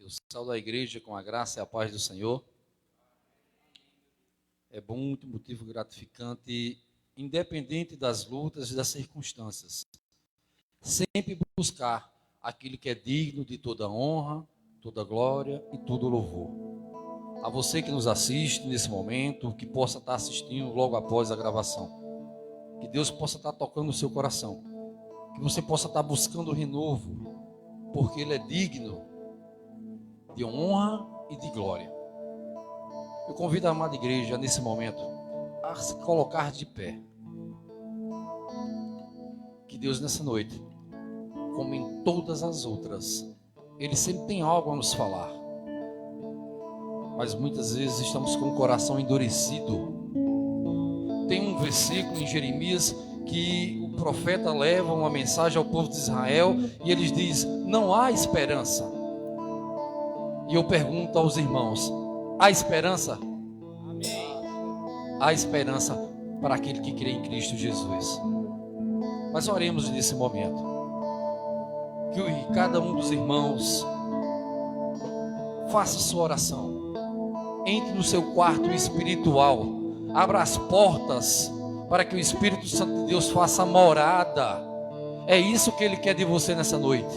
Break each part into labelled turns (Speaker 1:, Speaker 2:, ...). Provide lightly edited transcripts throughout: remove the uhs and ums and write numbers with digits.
Speaker 1: Eu saúdo a igreja com a graça e a paz do Senhor. É muito motivo gratificante, independente das lutas e das circunstâncias, sempre buscar aquilo que é digno de toda honra, toda glória e todo louvor. A você que nos assiste nesse momento, que possa estar assistindo logo após a gravação, que Deus possa estar tocando o seu coração, que você possa estar buscando o renovo, porque Ele é digno de honra e de glória. Eu convido a amada igreja nesse momento a se colocar de pé. Que Deus nessa noite, como em todas as outras, Ele sempre tem algo a nos falar, mas muitas vezes estamos com o coração endurecido. Tem um versículo em Jeremias que o profeta leva uma mensagem ao povo de Israel e ele diz: não há esperança. E eu pergunto aos irmãos: há esperança? Amém. Há esperança para aquele que crê em Cristo Jesus. Mas oremos nesse momento. Que cada um dos irmãos faça sua oração. Entre no seu quarto espiritual. Abra as portas para que o Espírito Santo de Deus faça morada. É isso que Ele quer de você nessa noite.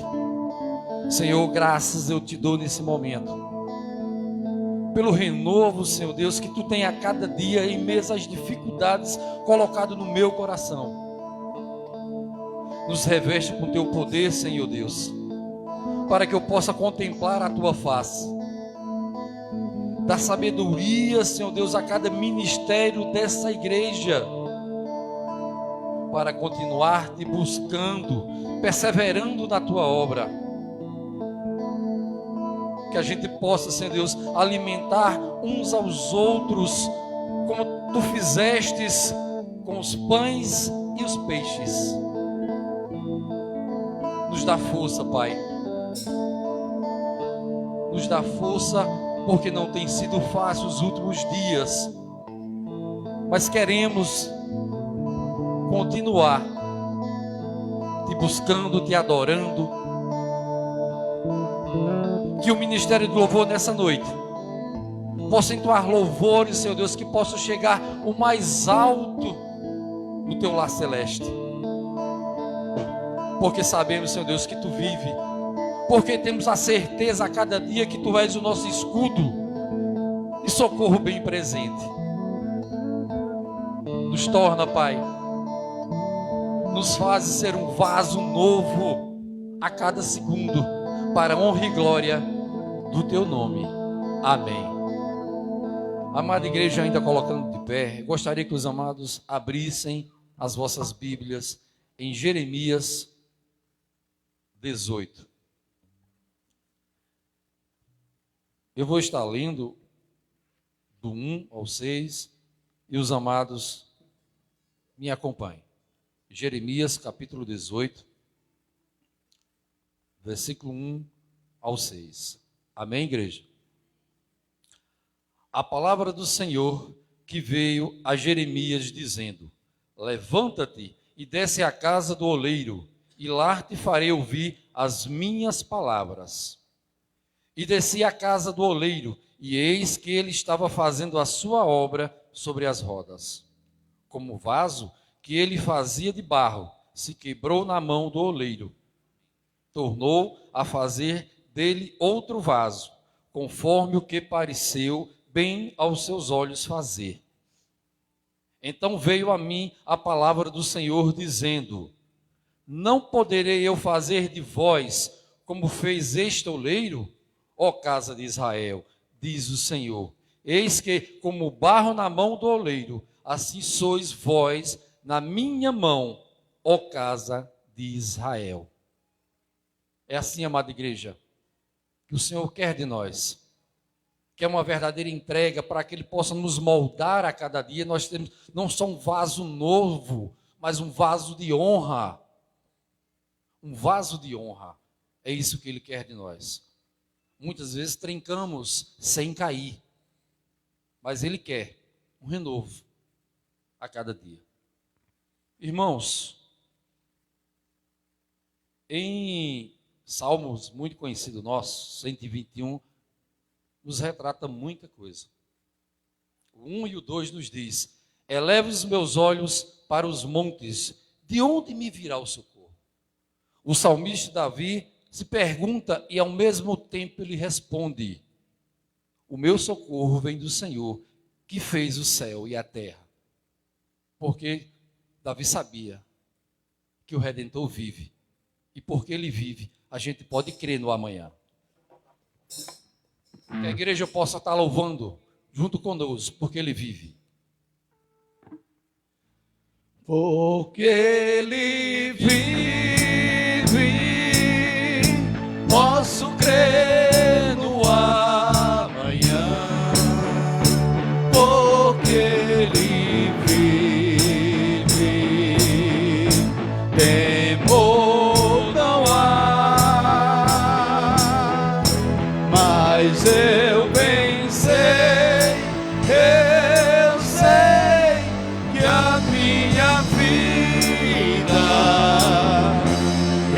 Speaker 1: Senhor, graças eu te dou nesse momento, pelo renovo, Senhor Deus, que Tu tem a cada dia em meio às dificuldades colocado no meu coração. Nos reveste com Teu poder, Senhor Deus, para que eu possa contemplar a Tua face. Dá sabedoria, Senhor Deus, a cada ministério dessa igreja, para continuar Te buscando, perseverando na Tua obra. Que a gente possa, Senhor Deus, alimentar uns aos outros, como Tu fizestes com os pães e os peixes. Nos dá força, Pai. Nos dá força, porque não tem sido fácil os últimos dias, mas queremos continuar Te buscando, Te adorando. Que o ministério do louvor nessa noite possa entoar louvores, Senhor Deus, que possa chegar o mais alto no Teu lar celeste. Porque sabemos, Senhor Deus, que Tu vive. Porque temos a certeza a cada dia que Tu és o nosso escudo e socorro bem presente. Nos torna, Pai, nos faz ser um vaso novo a cada segundo, para a honra e glória do Teu nome. Amém. Amada igreja, ainda colocando de pé, gostaria que os amados abrissem as vossas Bíblias em Jeremias 18. Eu vou estar lendo do 1 ao 6 e os amados me acompanhem. Jeremias capítulo 18, versículo 1 ao 6. Amém, igreja? A palavra do Senhor que veio a Jeremias dizendo: levanta-te e desce à casa do oleiro, e lá te farei ouvir as minhas palavras. E desci à casa do oleiro, e eis que ele estava fazendo a sua obra sobre as rodas. Como o vaso que ele fazia de barro se quebrou na mão do oleiro, tornou a fazer dele outro vaso, conforme o que pareceu bem aos seus olhos fazer. Então veio a mim a palavra do Senhor, dizendo: não poderei eu fazer de vós como fez este oleiro, ó casa de Israel, diz o Senhor. Eis que, como barro na mão do oleiro, assim sois vós na minha mão, ó casa de Israel. É assim, amada igreja, que o Senhor quer de nós. Quer uma verdadeira entrega para que Ele possa nos moldar a cada dia. Nós temos não só um vaso novo, mas um vaso de honra. Um vaso de honra. É isso que Ele quer de nós. Muitas vezes trincamos sem cair, mas Ele quer um renovo a cada dia. Irmãos, em Salmos muito conhecido nosso, 121, nos retrata muita coisa. O 1 e o 2 nos diz: eleva os meus olhos para os montes, de onde me virá o socorro? O salmista Davi se pergunta e ao mesmo tempo ele responde: o meu socorro vem do Senhor, que fez o céu e a terra. Porque Davi sabia que o Redentor vive. E porque ele vive, a gente pode crer no amanhã. Que a igreja possa estar louvando junto conosco, porque ele vive.
Speaker 2: Porque ele vive, posso crer no amanhã. Porque ele vive, temor não há. Mas eu bem sei, eu sei que a minha vida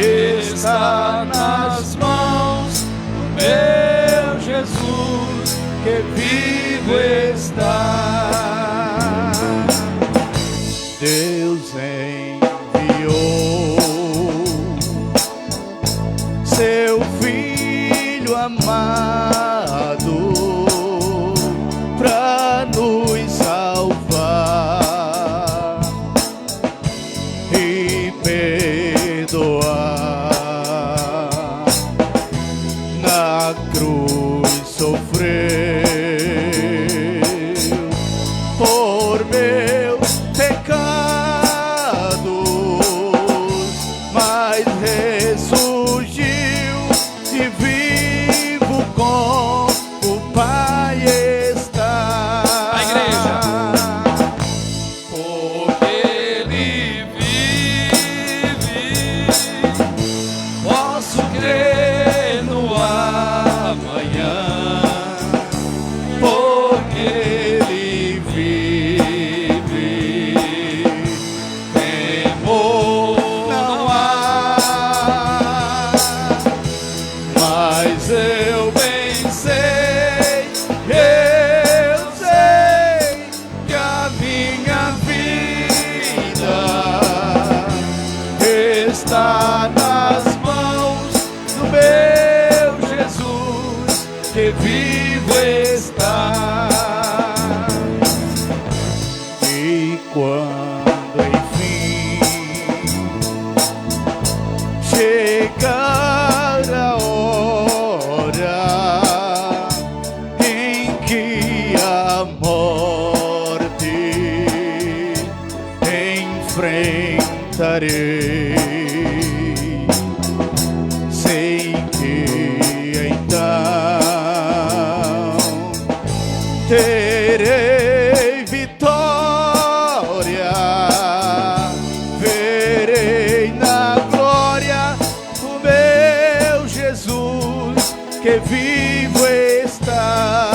Speaker 2: está nas mãos do meu Jesus, que vivo está. Deus enviou seu Filho amado para nos salvar e perdoar. Na cruz sofreu por meus pecados, mas ressurgiu e vivo com o Pai está.
Speaker 1: A igreja. Porque ele vive,
Speaker 2: Posso crer no amanhã, porque ele vive, temor não há. Mas eu bem sei, eu sei que a minha vida está nas mãos do meu Jesus, que vivo está. E quando enfim chegar a hora em que a morte enfrentarei, sei que então terei vitória, verei na glória o meu Jesus, que vivo está.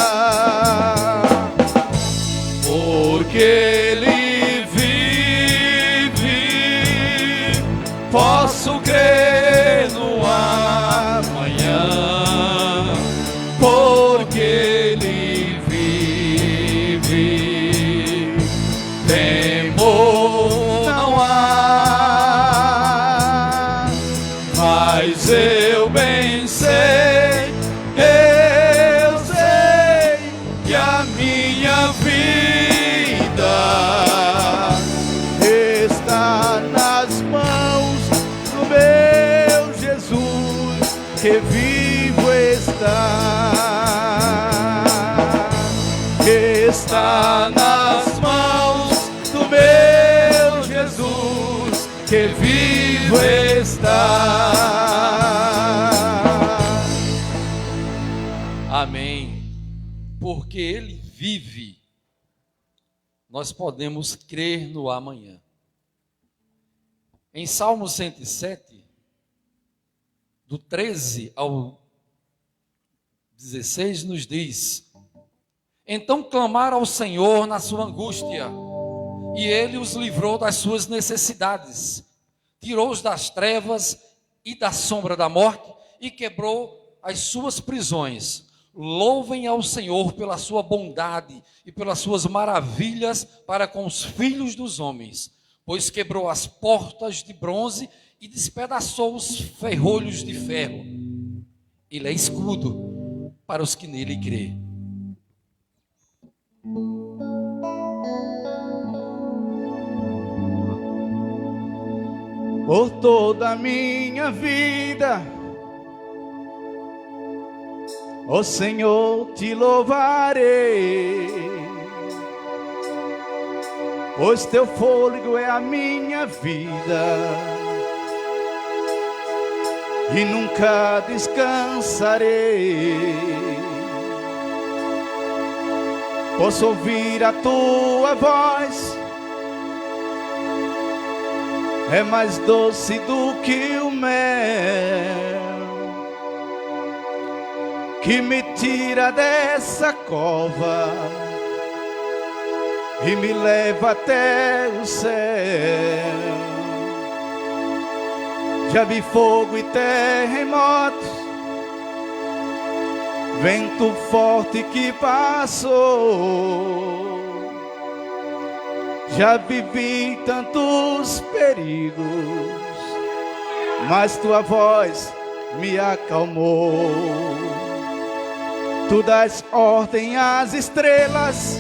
Speaker 2: Porque ele vive, posso crer no amanhã. Porque ele vive, temor não há. Mas eu bem sei, eu sei que a minha vida está nas mãos do meu Jesus, que vivo está. Está nas mãos do meu Jesus, que vivo está.
Speaker 1: amém. Porque ele vive, nós podemos crer no amanhã. Em Salmo 107, do 13 ao 16, nos diz: então clamaram ao Senhor na sua angústia, e ele os livrou das suas necessidades, tirou-os das trevas e da sombra da morte, e quebrou as suas prisões. Louvem ao Senhor pela sua bondade e pelas suas maravilhas para com os filhos dos homens, pois quebrou as portas de bronze e despedaçou os ferrolhos de ferro. Ele é escudo para os que nele crêem.
Speaker 2: Por toda a minha vida, ó Senhor, te louvarei, pois teu fôlego é a minha vida e nunca descansarei. Posso ouvir a tua voz, é mais doce do que o mel, que me tira dessa cova e me leva até o céu. Já vi fogo e terremotos, vento forte que passou. Já vivi tantos perigos, mas tua voz me acalmou. Tu dás ordem às estrelas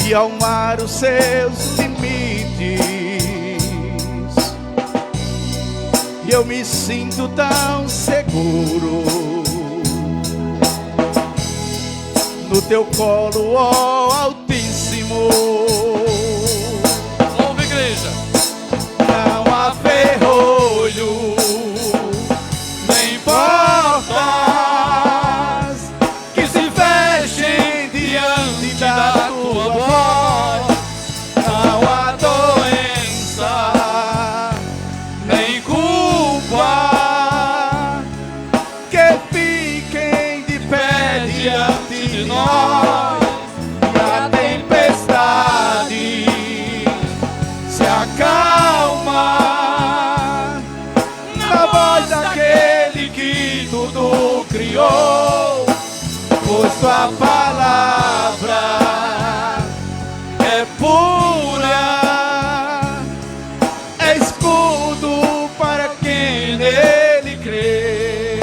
Speaker 2: e ao mar os seus limites, e eu me sinto tão seguro no teu colo, ó Altíssimo.
Speaker 1: Ouve, igreja.
Speaker 2: Não há ferrolho, nem portas que se fechem diante da tua voz. Não há doença, nem culpa que fiquem de pé diante de nós. E a tempestade se acalma na voz daquele que tudo criou, pois tua palavra é pura, é escudo para quem nele crê.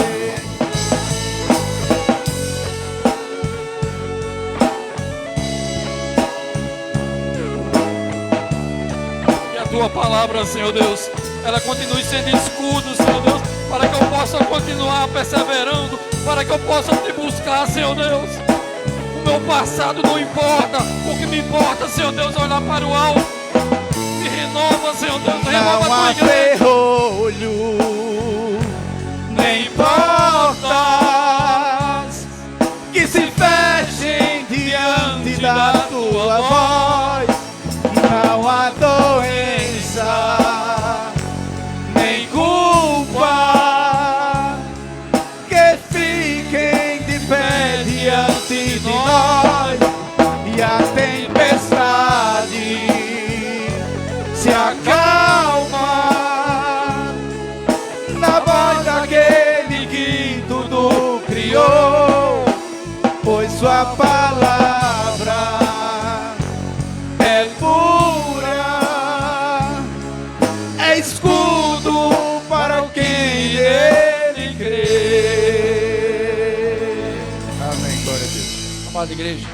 Speaker 1: Que a tua palavra, Senhor Deus, ela continue sendo escudo, Senhor Deus, para que eu possa continuar perseverando, para que eu possa te buscar, Senhor Deus. O meu passado não importa, o que me importa, Senhor Deus, é olhar para o alto. Me renova, Senhor Deus, renova
Speaker 2: Não
Speaker 1: a
Speaker 2: há
Speaker 1: tua igreja.
Speaker 2: ferrolho, nem portas que se fechem diante da tua voz. Não há doença, nem culpa que fiquem de pé diante de nós. E a tempestade se acalma na voz daquele que tudo criou, pois sua palavra é pura, é escudo para quem ele crê. Amém, glória a Deus.
Speaker 1: Amada igreja,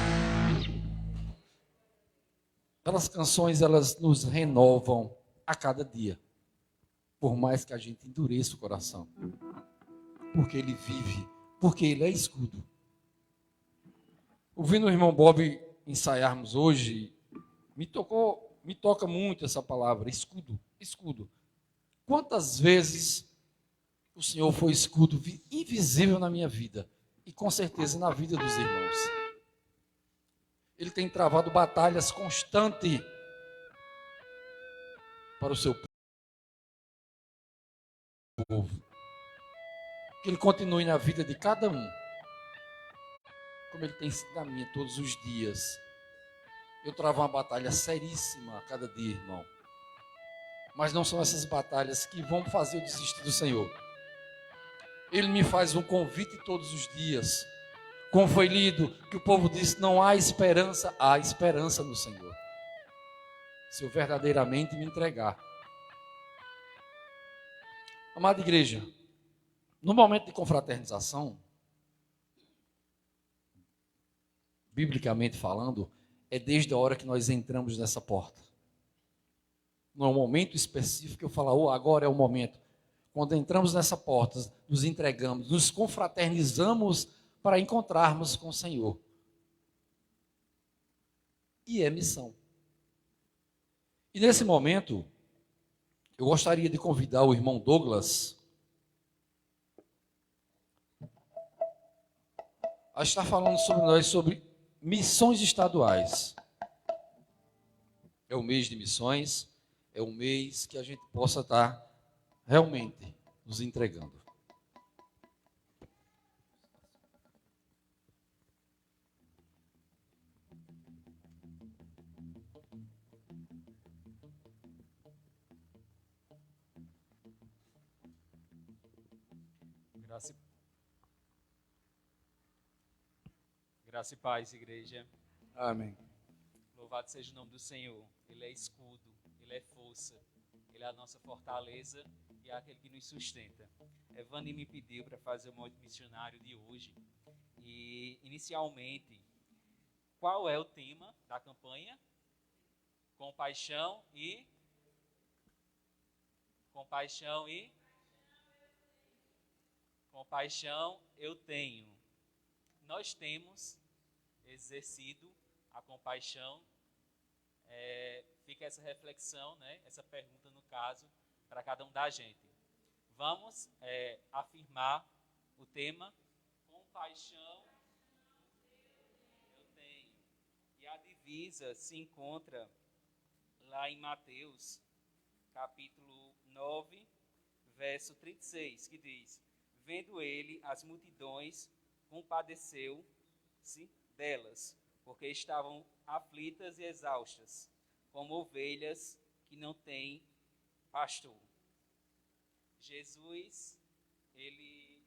Speaker 1: aquelas canções, elas nos renovam a cada dia, por mais que a gente endureça o coração, porque ele vive, porque ele é escudo. Ouvindo o irmão Bob ensaiarmos hoje, me toca muito essa palavra, escudo, escudo. Quantas vezes o Senhor foi escudo invisível na minha vida, e com certeza na vida dos irmãos. Ele tem travado batalhas constantes para o seu povo. Que ele continue na vida de cada um, como ele tem sido na minha todos os dias. Eu travo uma batalha seríssima a cada dia, irmão. Mas não são essas batalhas que vão fazer eu desistir do Senhor. Ele me faz um convite todos os dias. Como foi lido, que o povo disse, não há esperança no Senhor. Se eu verdadeiramente me entregar. Amada igreja, no momento de confraternização, biblicamente falando, é desde a hora que nós entramos nessa porta. Não é um momento específico que eu falo, agora é o momento. Quando entramos nessa porta, nos entregamos, nos confraternizamos para encontrarmos com o Senhor. E é missão. E nesse momento, eu gostaria de convidar o irmão Douglas a estar falando sobre missões estaduais. É o mês de missões, é um mês que a gente possa estar realmente nos entregando.
Speaker 3: Graça e paz, igreja.
Speaker 2: Amém.
Speaker 3: Louvado seja o nome do Senhor. Ele é escudo, Ele é força, Ele é a nossa fortaleza e é aquele que nos sustenta. Evani me pediu para fazer o modo missionário de hoje. E, inicialmente, qual é o tema da campanha? Compaixão e compaixão eu tenho. Nós temos exercido a compaixão. Fica essa reflexão, né? Essa pergunta, no caso, para cada um da gente. Vamos afirmar o tema: compaixão eu tenho. E a divisa se encontra lá em Mateus, capítulo 9, verso 36, que diz: vendo ele as multidões, compadeceu-se delas, porque estavam aflitas e exaustas, como ovelhas que não têm pastor. Jesus, ele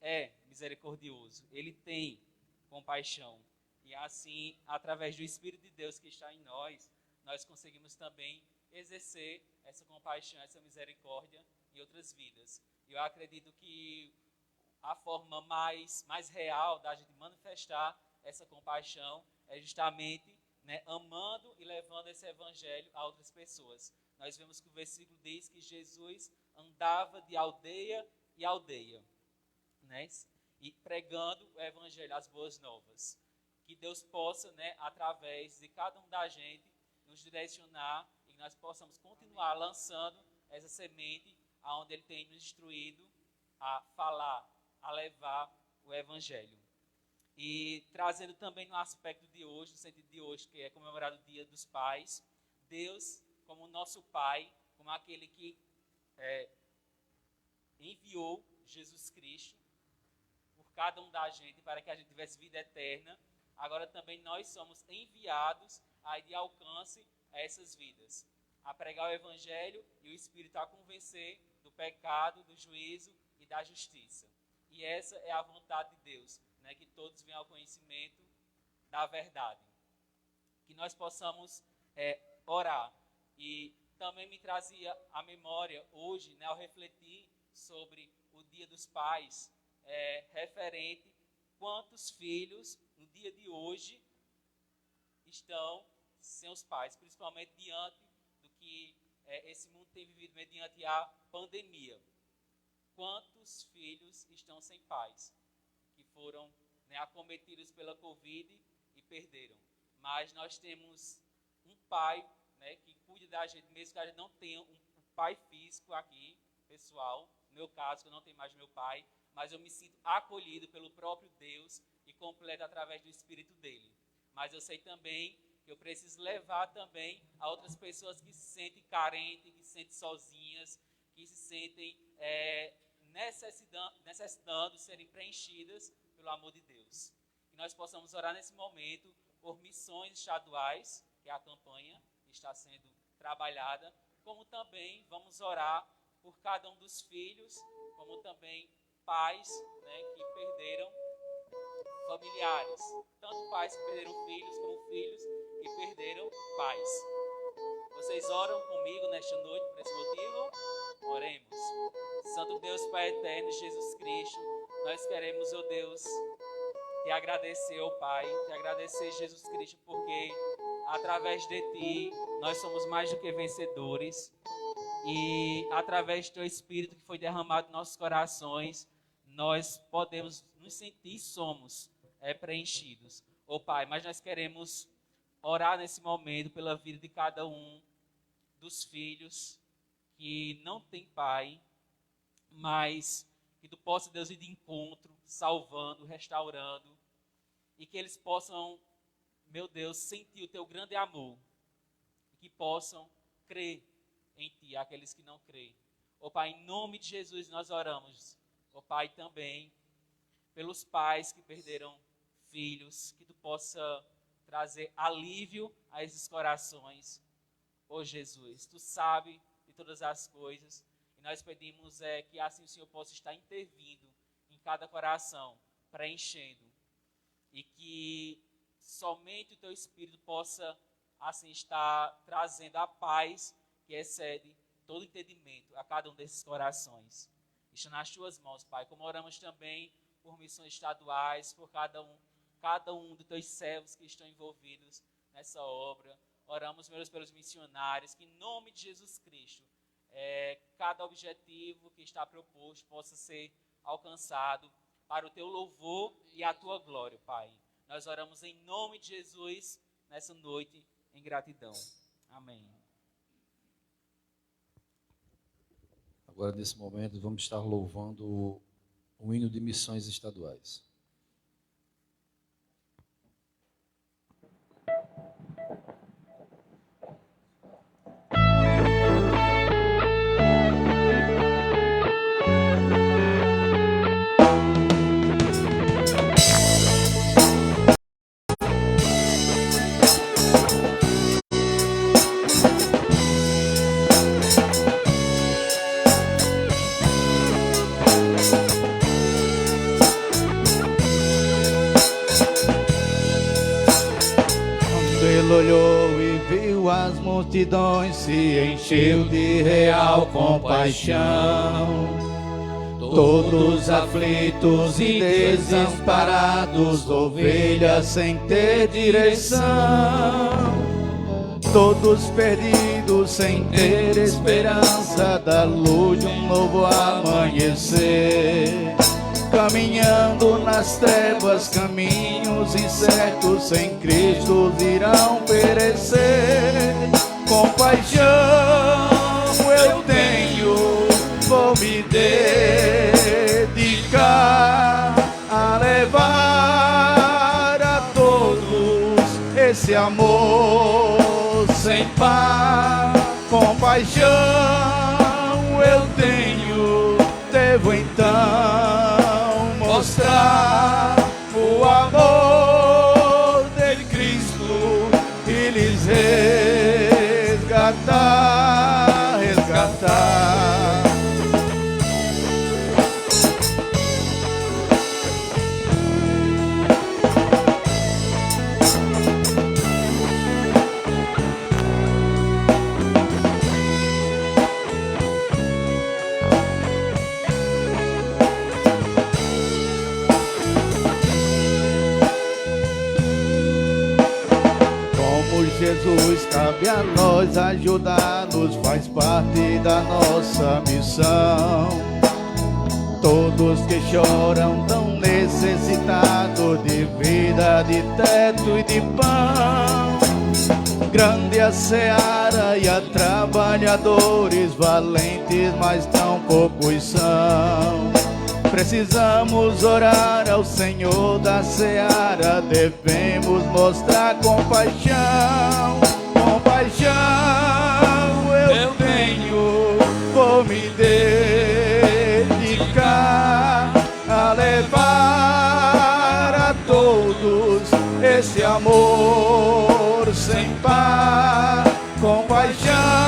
Speaker 3: é misericordioso, ele tem compaixão. E assim, através do Espírito de Deus que está em nós, nós conseguimos também exercer essa compaixão, essa misericórdia em outras vidas. E eu acredito que a forma mais real da gente manifestar essa compaixão é justamente, né, amando e levando esse evangelho a outras pessoas. Nós vemos que o versículo diz que Jesus andava de aldeia em aldeia, né, e pregando o evangelho, as boas novas. Que Deus possa, né, através de cada um da gente, nos direcionar e que nós possamos continuar lançando essa semente aonde Ele tem nos instruído a falar, a levar o Evangelho. E trazendo também no aspecto de hoje, no sentido de hoje, que é comemorado o Dia dos Pais, Deus como nosso Pai, como aquele que enviou Jesus Cristo por cada um da gente para que a gente tivesse vida eterna. Agora também nós somos enviados a de alcance a essas vidas, a pregar o Evangelho e o Espírito a convencer do pecado, do juízo e da justiça. E essa é a vontade de Deus, né? Que todos venham ao conhecimento da verdade. Que nós possamos orar. E também me trazia à memória hoje, né, ao refletir sobre o Dia dos Pais, referente quantos filhos no dia de hoje estão sem os pais, principalmente diante do que esse mundo tem vivido mediante a pandemia. Quantos filhos estão sem pais, que foram, né, acometidos pela Covid e perderam. Mas nós temos um pai, né, que cuida da gente, mesmo que a gente não tenha um pai físico aqui, pessoal. No meu caso, que eu não tenho mais meu pai, mas eu me sinto acolhido pelo próprio Deus e completo através do Espírito dele. Mas eu sei também que eu preciso levar também a outras pessoas que se sentem carentes, que se sentem sozinhas, que se sentem necessitando serem preenchidas pelo amor de Deus. Que nós possamos orar nesse momento por missões estaduais, que é a campanha que está sendo trabalhada, como também vamos orar por cada um dos filhos, como também pais, né, que perderam familiares, tanto pais que perderam filhos, como filhos que perderam pais. Vocês oram comigo nesta noite por esse motivo? Oremos. Santo Deus, Pai eterno, Jesus Cristo, nós queremos, ó Deus, te agradecer, ó Pai, te agradecer, Jesus Cristo, porque através de Ti nós somos mais do que vencedores, e através do Teu Espírito que foi derramado em nossos corações, nós podemos nos sentir, somos preenchidos, ó Pai. Mas nós queremos orar nesse momento pela vida de cada um dos filhos que não tem pai, mas que Tu possa, Deus, ir de encontro, salvando, restaurando, e que eles possam, meu Deus, sentir o Teu grande amor, e que possam crer em Ti, aqueles que não creem. Ó Pai, em nome de Jesus nós oramos, ó Pai, também pelos pais que perderam filhos, que Tu possa trazer alívio a esses corações, ó Jesus. Tu sabe de todas as coisas, e nós pedimos que assim o Senhor possa estar intervindo em cada coração, preenchendo, e que somente o Teu Espírito possa assim estar trazendo a paz que excede todo entendimento a cada um desses corações. Está nas Tuas mãos, Pai, como oramos também por missões estaduais, por cada um dos Teus servos que estão envolvidos nessa obra. Oramos, meu Deus, pelos missionários, que em nome de Jesus Cristo, cada objetivo que está proposto possa ser alcançado para o Teu louvor e a Tua glória, Pai. Nós oramos em nome de Jesus nessa noite em gratidão. Amém.
Speaker 1: Agora, nesse momento, vamos estar louvando o hino de missões estaduais.
Speaker 2: Olhou e viu as multidões, se encheu de real compaixão. Todos aflitos e desamparados, ovelhas sem ter direção. Todos perdidos sem ter esperança da luz de um novo amanhecer. Caminhando nas trevas, caminhos incertos, sem Cristo irão perecer. Compaixão eu tenho, vou me dedicar a levar a todos esse amor sem par. Compaixão eu tenho, devo então mostrar o amor de Cristo e lhes resgatar, resgatar. Jesus, cabe a nós ajudar-nos, faz parte da nossa missão. Todos que choram tão necessitados de vida, de teto e de pão. Grande a seara e há trabalhadores valentes, mas tão poucos são. Precisamos orar ao Senhor da seara, devemos mostrar compaixão. Compaixão eu tenho, vou me dedicar a levar a todos esse amor sem par. Compaixão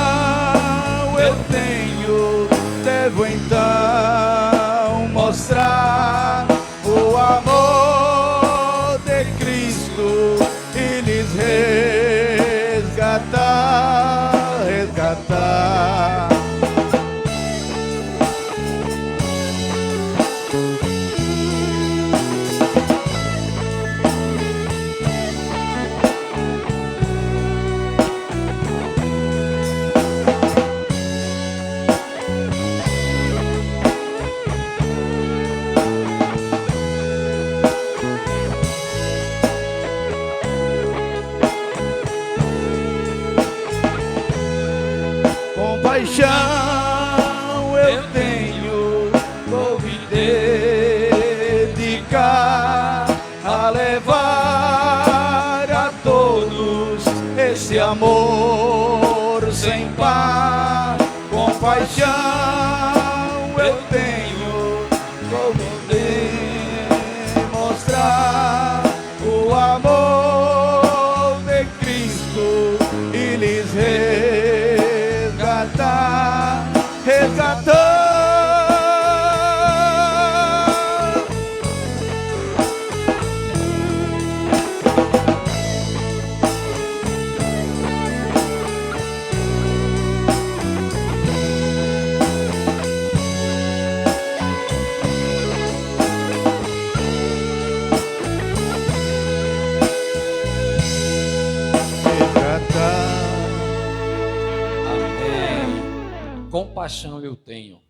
Speaker 1: paixão eu tenho,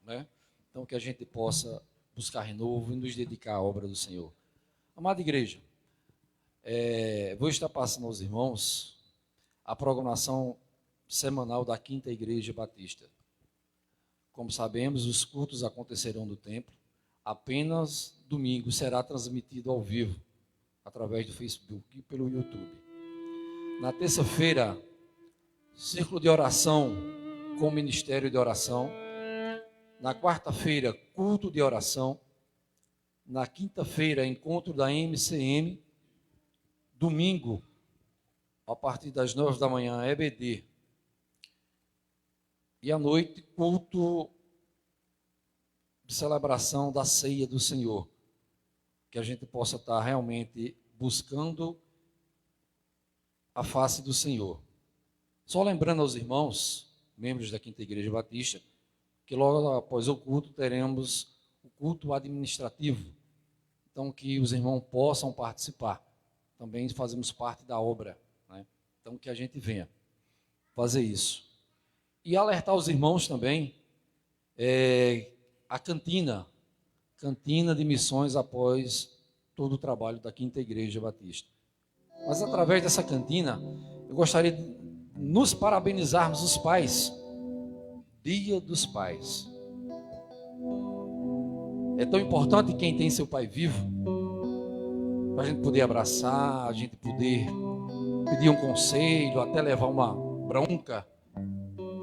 Speaker 1: né? Então, que a gente possa buscar renovo e nos dedicar à obra do Senhor. Amada igreja, vou estar passando aos irmãos a programação semanal da Quinta Igreja Batista. Como sabemos, os cultos acontecerão no templo. Apenas domingo será transmitido ao vivo, através do Facebook e pelo YouTube. Na terça-feira, círculo de oração com ministério de oração. Na quarta-feira, culto de oração. Na quinta-feira, encontro da MCM. Domingo, a partir das 9 da manhã, EBD. E à noite, culto de celebração da ceia do Senhor. Que a gente possa estar realmente buscando a face do Senhor. Só lembrando aos irmãos, membros da Quinta Igreja Batista, que logo após o culto teremos o culto administrativo. Então, que os irmãos possam participar. Também fazemos parte da obra, né? Então, que a gente venha fazer isso. E alertar os irmãos também, a cantina de missões após todo o trabalho da Quinta Igreja Batista. Mas através dessa cantina, eu gostaria de nos parabenizarmos os pais. Dia dos Pais. É tão importante quem tem seu pai vivo, para a gente poder abraçar, a gente poder pedir um conselho, até levar uma bronca,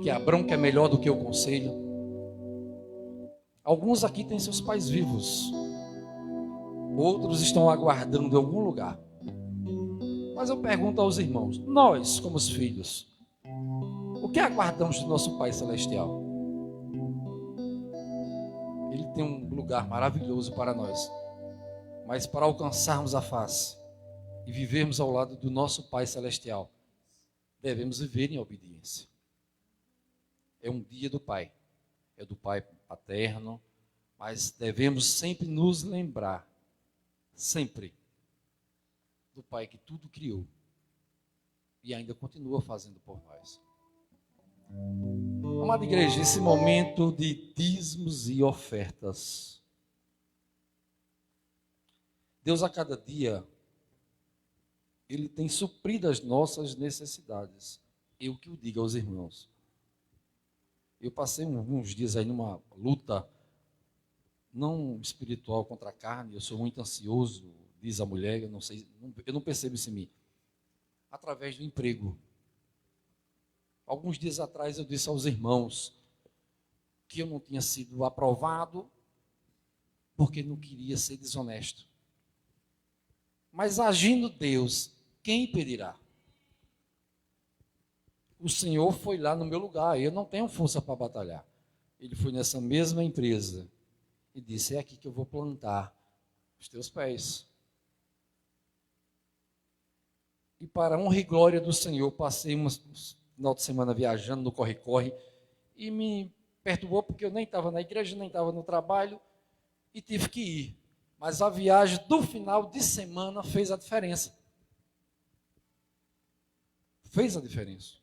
Speaker 1: que a bronca é melhor do que o conselho. Alguns aqui têm seus pais vivos, outros estão aguardando em algum lugar. Mas eu pergunto aos irmãos, nós, como os filhos, o que aguardamos do nosso Pai Celestial? Ele tem um lugar maravilhoso para nós, mas para alcançarmos a face e vivermos ao lado do nosso Pai Celestial, devemos viver em obediência. É um dia do Pai, é do Pai paterno, mas devemos sempre nos lembrar, sempre, do Pai que tudo criou e ainda continua fazendo por nós. Amada igreja, esse momento de dízimos e ofertas, Deus a cada dia, Ele tem suprido as nossas necessidades. Eu que o digo aos irmãos. Eu passei uns dias aí numa luta, não espiritual contra a carne, eu sou muito ansioso, diz a mulher, eu não percebo isso em mim, através do emprego. Alguns dias atrás eu disse aos irmãos que eu não tinha sido aprovado porque não queria ser desonesto. Mas agindo Deus, quem impedirá? O Senhor foi lá no meu lugar, eu não tenho força para batalhar. Ele foi nessa mesma empresa e disse, é aqui que eu vou plantar os teus pés. E para honra e glória do Senhor, passei um final de semana viajando no corre-corre e me perturbou porque eu nem estava na igreja, nem estava no trabalho e tive que ir. Mas a viagem do final de semana fez a diferença. Fez a diferença.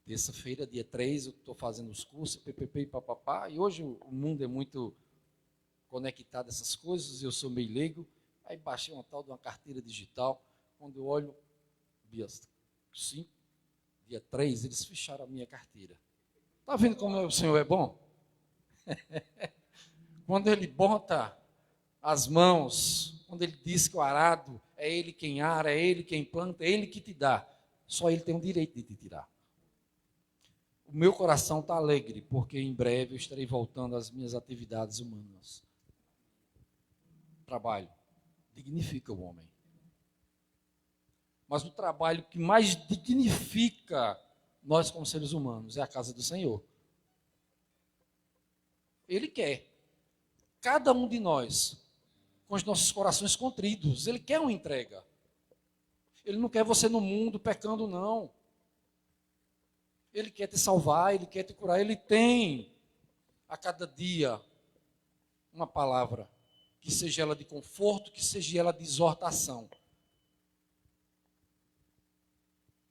Speaker 1: Terça-feira, dia 3, eu estou fazendo os cursos, PPP e papapá, e hoje o mundo é muito conectado a essas coisas, eu sou meio leigo, aí baixei uma tal de uma carteira digital, quando eu olho, dia 5, dia 3, eles fecharam a minha carteira. Está vendo como o Senhor é bom? Quando Ele bota as mãos, quando Ele diz que o arado é Ele quem ara, é Ele quem planta, é Ele que te dá, só Ele tem o direito de te tirar. O meu coração está alegre, porque em breve eu estarei voltando às minhas atividades humanas. Trabalho dignifica o homem. Mas o trabalho que mais dignifica nós como seres humanos é a casa do Senhor. Ele quer, cada um de nós, com os nossos corações contritos, Ele quer uma entrega. Ele não quer você no mundo pecando, não. Ele quer te salvar, Ele quer te curar. Ele tem a cada dia uma palavra, que seja ela de conforto, que seja ela de exortação.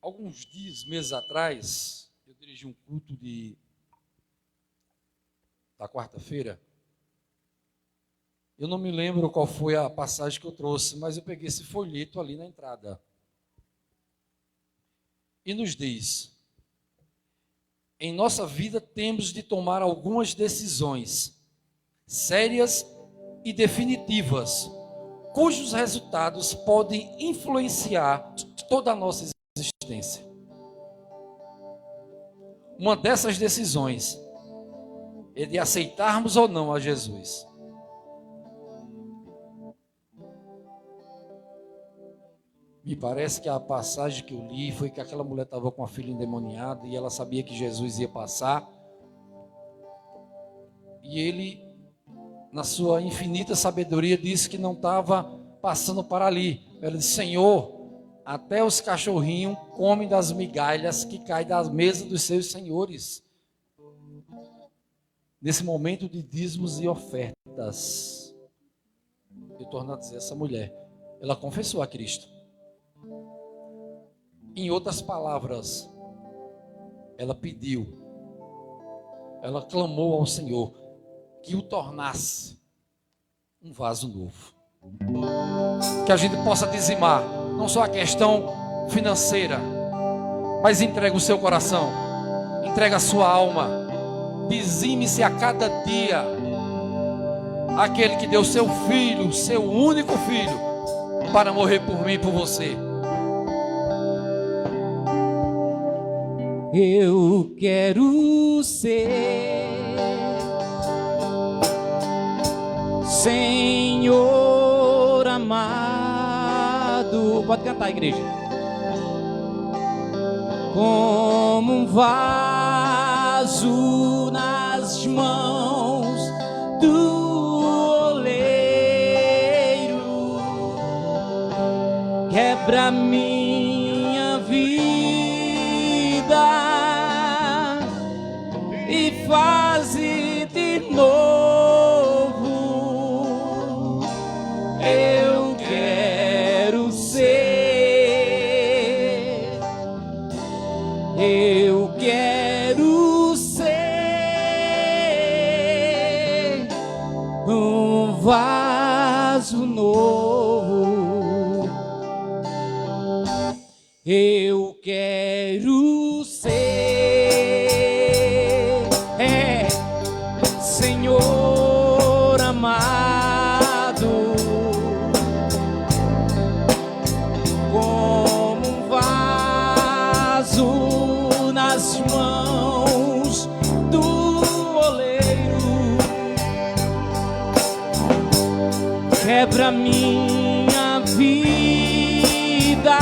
Speaker 1: Alguns dias, meses atrás, eu dirigi um culto de a quarta-feira, eu não me lembro qual foi a passagem que eu trouxe, mas eu peguei esse folheto ali na entrada. E nos diz: em nossa vida temos de tomar algumas decisões sérias e definitivas, cujos resultados podem influenciar toda a nossa existência. Uma dessas decisões é de aceitarmos ou não a Jesus. Me parece que a passagem que eu li foi que aquela mulher estava com a filha endemoniada e ela sabia que Jesus ia passar. E ele, na sua infinita sabedoria, disse que não estava passando para ali. Ela disse: Senhor, até os cachorrinhos comem das migalhas que caem da mesa dos seus senhores. Nesse momento de dízimos e ofertas, eu torno a dizer, essa mulher, ela confessou a Cristo. Em outras palavras, ela pediu, ela clamou ao Senhor que o tornasse um vaso novo. Que a gente possa dizimar, não só a questão financeira, mas entrega o seu coração, entrega a sua alma, dizime-se a cada dia. Aquele que deu seu filho, seu único filho, para morrer por mim e por você.
Speaker 4: Eu quero ser Senhor amado. Pode cantar, igreja. Como um vaso nas mãos do oleiro, quebra minha vida e faze de novo. Eu quero ser, eu quero ser um vaso novo. Eu quero ser Senhor amado, como um vaso nas mãos do oleiro, quebra minha vida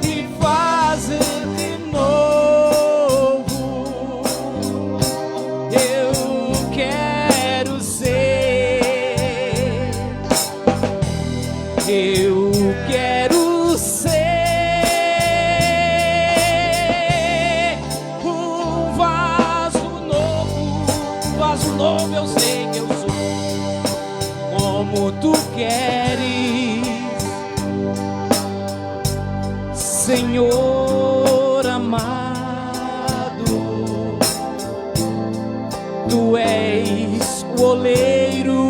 Speaker 4: e faz de novo. Eu quero ser, eu quero ser um vaso novo. Um vaso novo eu sei que eu sou, como tu queres, Senhor amado. Tu és o oleiro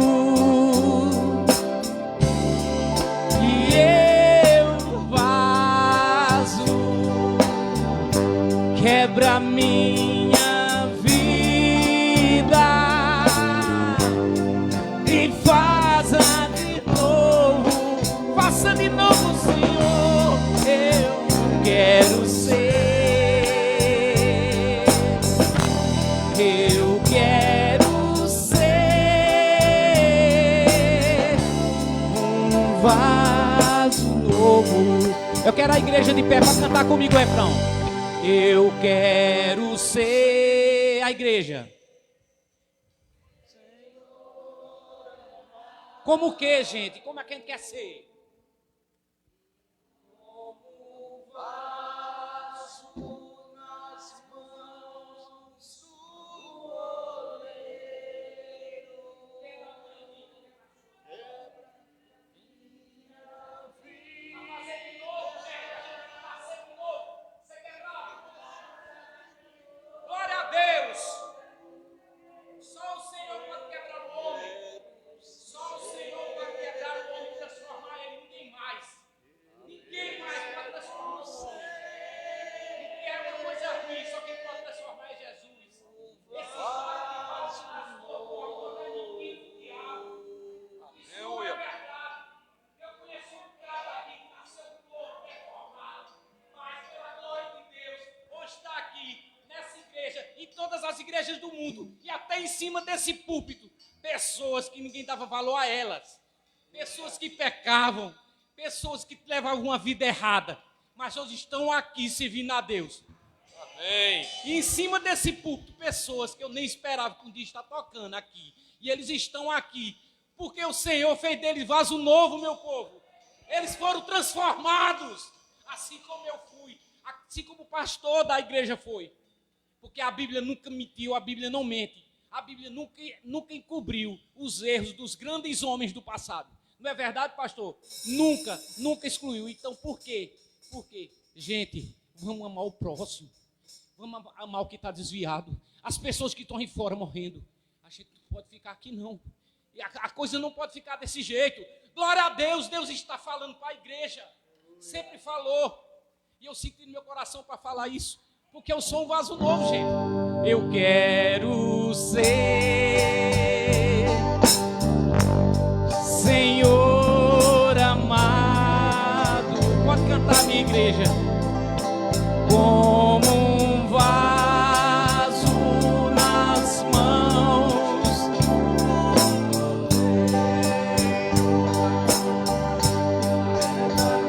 Speaker 4: e eu vaso, quebra minha vida e faça de novo, Senhor. Eu quero ser, eu quero ser um vaso novo. Eu quero a igreja de pé para cantar comigo o refrão. Eu quero ser a igreja. Como o que, gente? Como é que a gente quer ser? Glória a Deus! as igrejas do mundo. E até em cima desse púlpito, pessoas que ninguém dava valor a elas. Pessoas que pecavam. Pessoas que levavam uma vida errada. Mas hoje estão aqui servindo a Deus.
Speaker 1: Amém.
Speaker 4: E em cima desse púlpito, pessoas que eu nem esperava que um dia está tocando aqui. E eles estão aqui. Porque o Senhor fez deles vaso novo, meu povo. Eles foram transformados. Assim como eu fui. Assim como o pastor da igreja foi. Porque a Bíblia nunca mentiu, a Bíblia não mente. A Bíblia nunca encobriu os erros dos grandes homens do passado. Não é verdade, pastor? Nunca excluiu. Então, por quê? Por quê? Gente, vamos amar o próximo. Vamos amar o que está desviado. As pessoas que estão aí fora morrendo. A gente não pode ficar aqui, não. E a coisa não pode ficar desse jeito. Glória a Deus, Deus está falando para a igreja. Sempre falou. E eu sinto no meu coração para falar isso. Porque eu sou um vaso novo, gente. Eu quero ser Senhor amado. Pode cantar, minha igreja. Como um vaso nas mãos.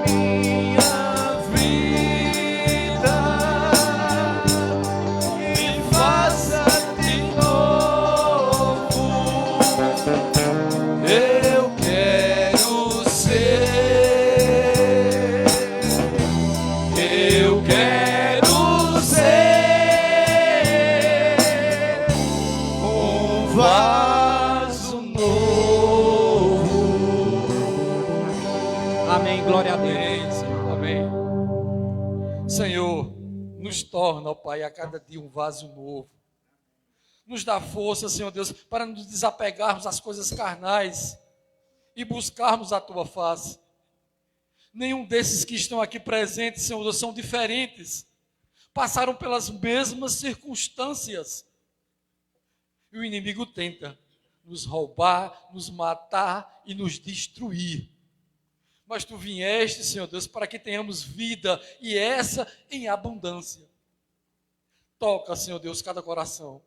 Speaker 2: Minha vida me faça de novo. Eu quero ser. Eu quero ser um vaso novo.
Speaker 4: Amém, glória a Deus.
Speaker 1: Amém, Senhor. Amém. Senhor, nos torna, ó Pai, a cada dia um vaso novo. Nos dá força, Senhor Deus, para nos desapegarmos das coisas carnais e buscarmos a Tua face. Nenhum desses que estão aqui presentes, Senhor Deus, são diferentes. Passaram pelas mesmas circunstâncias. E o inimigo tenta nos roubar, nos matar e nos destruir. Mas Tu vieste, Senhor Deus, para que tenhamos vida, e essa em abundância. Toca, Senhor Deus, cada coração.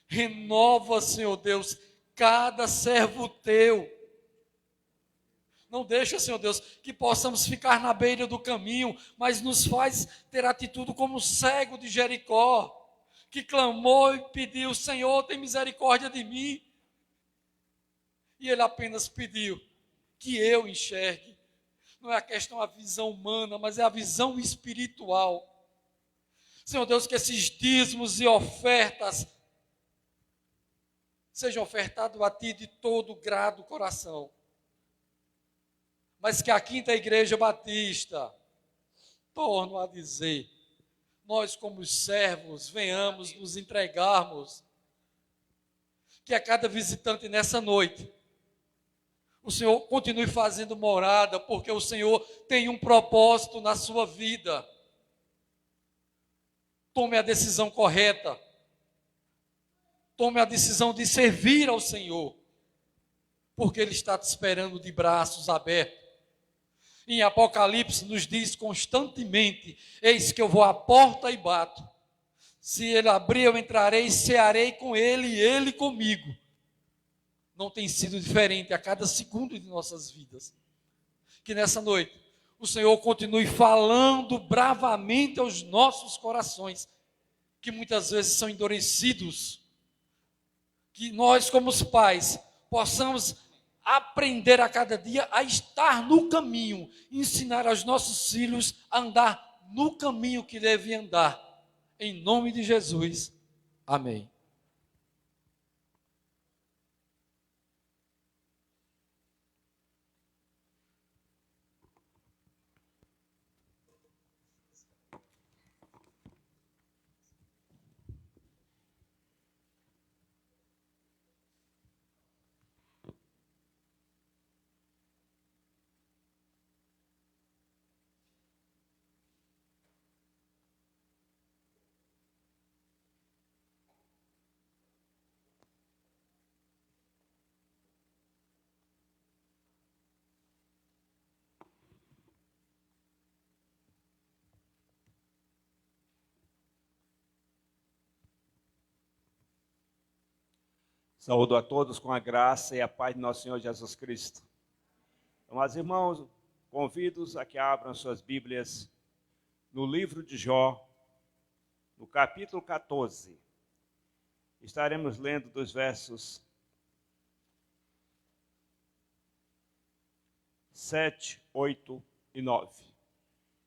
Speaker 1: Renova, Senhor Deus, cada servo Teu. Não deixa, Senhor Deus, que possamos ficar na beira do caminho, mas nos faz ter atitude como o cego de Jericó, que clamou e pediu: Senhor, tem misericórdia de mim. E ele apenas pediu que eu enxergue. Não é a questão da visão humana, mas é a visão espiritual. Senhor Deus, que esses dízimos e ofertas sejam ofertados a Ti de todo grado coração. Mas que a Quinta Igreja Batista, torno a dizer, nós como servos venhamos nos entregarmos, que a cada visitante nessa noite, o Senhor continue fazendo morada, porque o Senhor tem um propósito na sua vida. Tome a decisão correta. Tome a decisão de servir ao Senhor, porque Ele está te esperando de braços abertos. Em Apocalipse nos diz constantemente: eis que eu vou à porta e bato. Se Ele abrir, eu entrarei e cearei com Ele e Ele comigo. Não tem sido diferente a cada segundo de nossas vidas. Que nessa noite o Senhor continue falando bravamente aos nossos corações, que muitas vezes são endurecidos. Que nós, como os pais, possamos aprender a cada dia a estar no caminho, ensinar aos nossos filhos a andar no caminho que devem andar. Em nome de Jesus. Amém.
Speaker 5: Saúdo a todos com a graça e a paz de nosso Senhor Jesus Cristo. Amados irmãos, convido-os a que abram suas Bíblias no livro de Jó, no capítulo 14. Estaremos lendo dos versos 7, 8 e 9.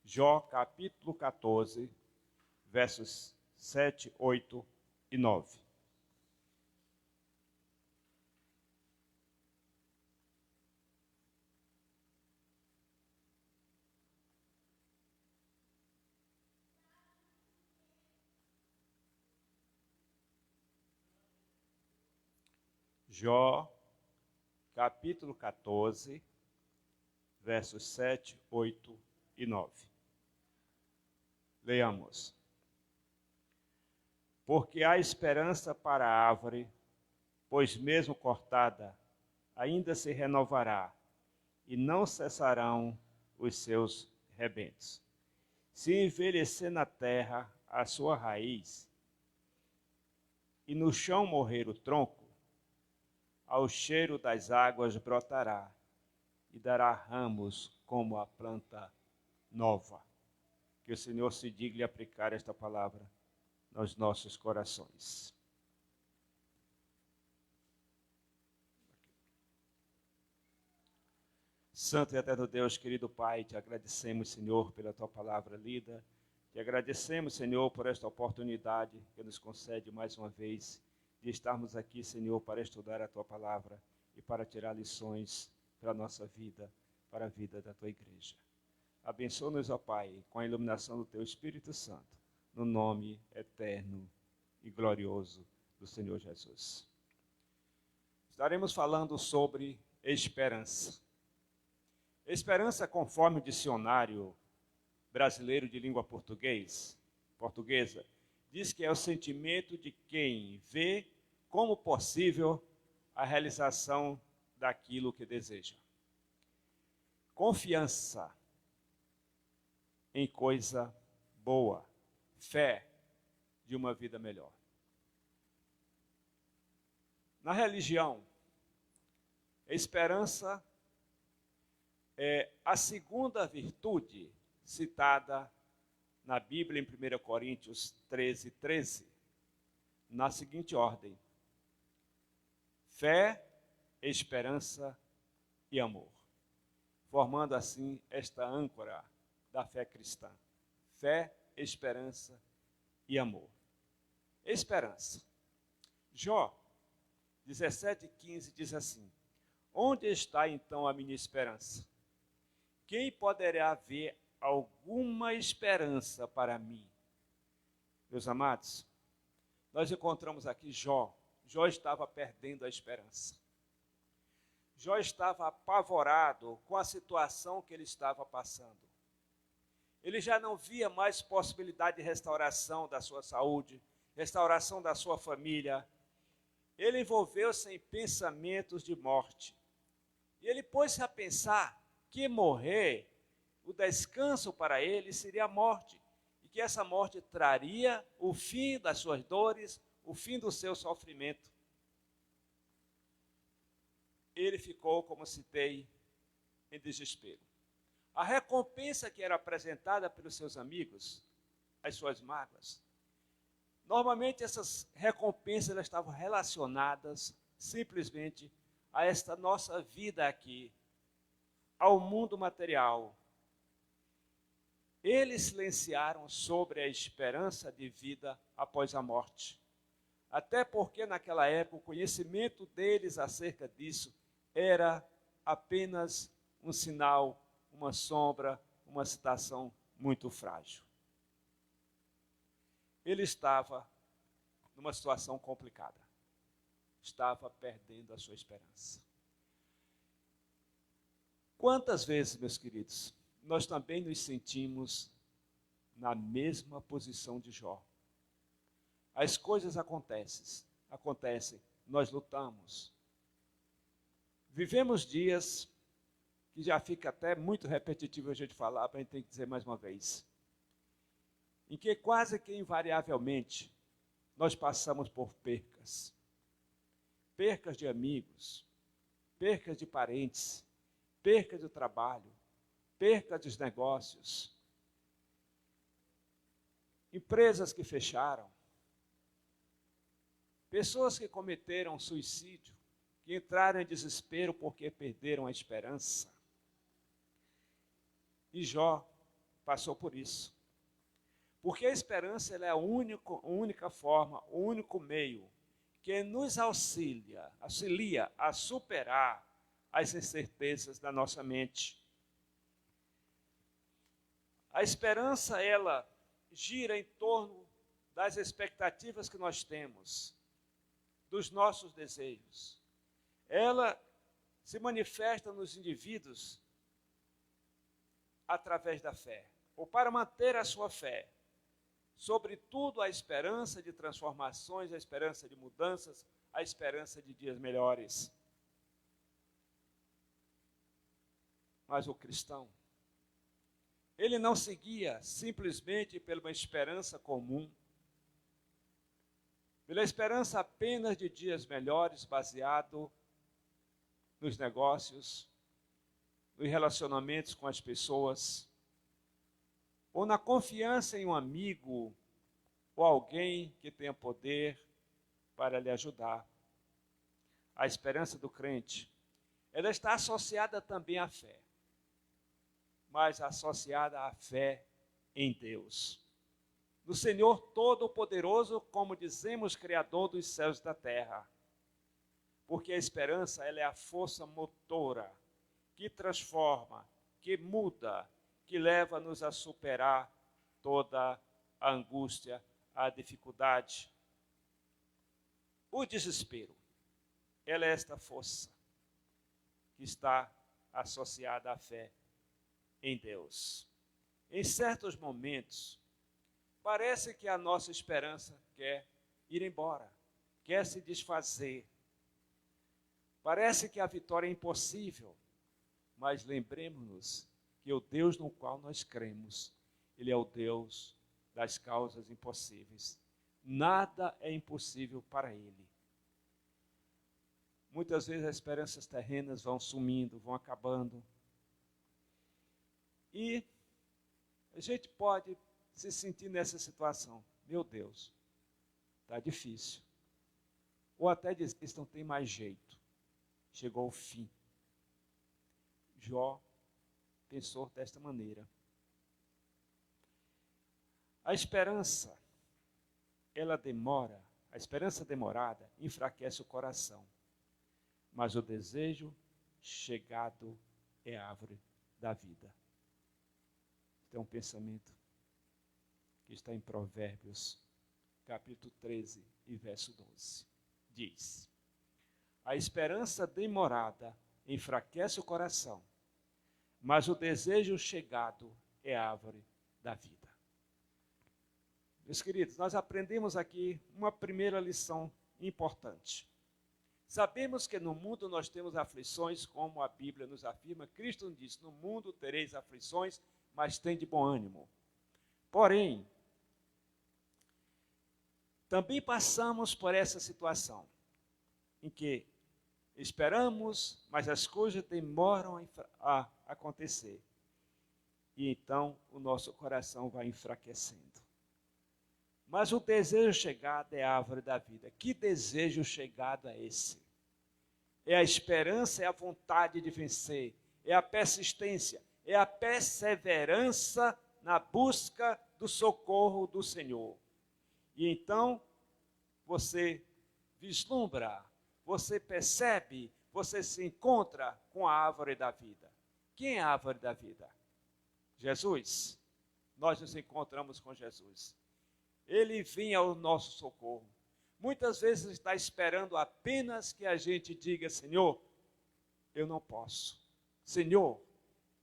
Speaker 5: Jó, capítulo 14, versos 7, 8 e 9. Jó, capítulo 14, versos 7, 8 e 9. Leamos. Porque há esperança para a árvore, pois mesmo cortada, ainda se renovará, e não cessarão os seus rebentos. Se envelhecer na terra a sua raiz, e no chão morrer o tronco, ao cheiro das águas brotará, e dará ramos como a planta nova. Que o Senhor se digne aplicar esta palavra nos nossos corações. Santo e eterno Deus, querido Pai, te agradecemos, Senhor, pela tua palavra lida. Te agradecemos, Senhor, por esta oportunidade que nos concede mais uma vez de estarmos aqui, Senhor, para estudar a tua palavra e para tirar lições para a nossa vida, para a vida da tua igreja. Abençoa-nos, ó Pai, com a iluminação do teu Espírito Santo, no nome eterno e glorioso do Senhor Jesus. Estaremos falando sobre esperança. Esperança, conforme o dicionário brasileiro de língua portuguesa, diz que é o sentimento de quem vê como possível a realização daquilo que deseja. Confiança em coisa boa, fé de uma vida melhor. Na religião, a esperança é a segunda virtude citada na Bíblia em 1 Coríntios 13, 13, na seguinte ordem: fé, esperança e amor, formando assim esta âncora da fé cristã. Fé, esperança e amor. Esperança. Jó 17:15 diz assim: onde está então a minha esperança? Quem poderá ver alguma esperança para mim? Meus amados, nós encontramos aqui Jó. Jó estava perdendo a esperança. Jó estava apavorado com a situação que ele estava passando. Ele já não via mais possibilidade de restauração da sua saúde, restauração da sua família. Ele envolveu-se em pensamentos de morte. E ele pôs-se a pensar que morrer, o descanso para ele seria a morte, e que essa morte traria o fim das suas dores, o fim do seu sofrimento. Ele ficou, como citei, em desespero. A recompensa que era apresentada pelos seus amigos, as suas mágoas, normalmente essas recompensas elas estavam relacionadas simplesmente a esta nossa vida aqui, ao mundo material. Eles silenciaram sobre a esperança de vida após a morte. Até porque naquela época o conhecimento deles acerca disso era apenas um sinal, uma sombra, uma situação muito frágil. Ele estava numa situação complicada. Estava perdendo a sua esperança. Quantas vezes, meus queridos, nós também nos sentimos na mesma posição de Jó? As coisas acontecem, nós lutamos. Vivemos dias que já fica até muito repetitivo a gente falar, para a gente ter que dizer mais uma vez, em que quase que invariavelmente nós passamos por percas. percas de amigos, percas de parentes, perca do trabalho, perca dos negócios, empresas que fecharam, pessoas que cometeram suicídio, que entraram em desespero porque perderam a esperança. E Jó passou por isso. Porque a esperança ela é a única forma, o único meio que nos auxilia a superar as incertezas da nossa mente. A esperança, ela gira em torno das expectativas que nós temos, dos nossos desejos. Ela se manifesta nos indivíduos através da fé, ou para manter a sua fé. Sobretudo a esperança de transformações, a esperança de mudanças, a esperança de dias melhores. Mas o cristão, ele não seguia simplesmente pela uma esperança comum, pela esperança apenas de dias melhores, baseado nos negócios, nos relacionamentos com as pessoas, ou na confiança em um amigo ou alguém que tenha poder para lhe ajudar. A esperança do crente, ela está associada também à fé, mas associada à fé em Deus, no Senhor Todo-Poderoso, como dizemos, Criador dos céus e da terra. Porque a esperança, ela é a força motora que transforma, que muda, que leva-nos a superar toda a angústia, a dificuldade. O desespero, ela é esta força que está associada à fé em Deus. Em certos momentos, parece que a nossa esperança quer ir embora, quer se desfazer. Parece que a vitória é impossível, mas lembremos-nos que o Deus no qual nós cremos, Ele é o Deus das causas impossíveis. Nada é impossível para Ele. Muitas vezes as esperanças terrenas vão sumindo, vão acabando. E a gente pode se sentir nessa situação. Meu Deus, está difícil. Ou até dizer que não tem mais jeito. Chegou o fim. Jó pensou desta maneira. A esperança, ela demora, a esperança demorada enfraquece o coração, mas o desejo chegado é a árvore da vida. Este é um pensamento que está em Provérbios, capítulo 13 e verso 12. Diz: a esperança demorada enfraquece o coração, mas o desejo chegado é a árvore da vida. Meus queridos, nós aprendemos aqui uma primeira lição importante. Sabemos que no mundo nós temos aflições, como a Bíblia nos afirma. Cristo nos disse: no mundo tereis aflições, mas tem de bom ânimo. Porém, também passamos por essa situação, em que esperamos, mas as coisas demoram a acontecer. E então o nosso coração vai enfraquecendo. Mas o desejo chegado é a árvore da vida. Que desejo chegado é esse? É a esperança, é a vontade de vencer, é a persistência, é a perseverança na busca do socorro do Senhor. E então você vislumbra, você percebe, você se encontra com a árvore da vida. Quem é a árvore da vida? Jesus. Nós nos encontramos com Jesus. Ele vinha ao nosso socorro. Muitas vezes está esperando apenas que a gente diga: Senhor, eu não posso. Senhor,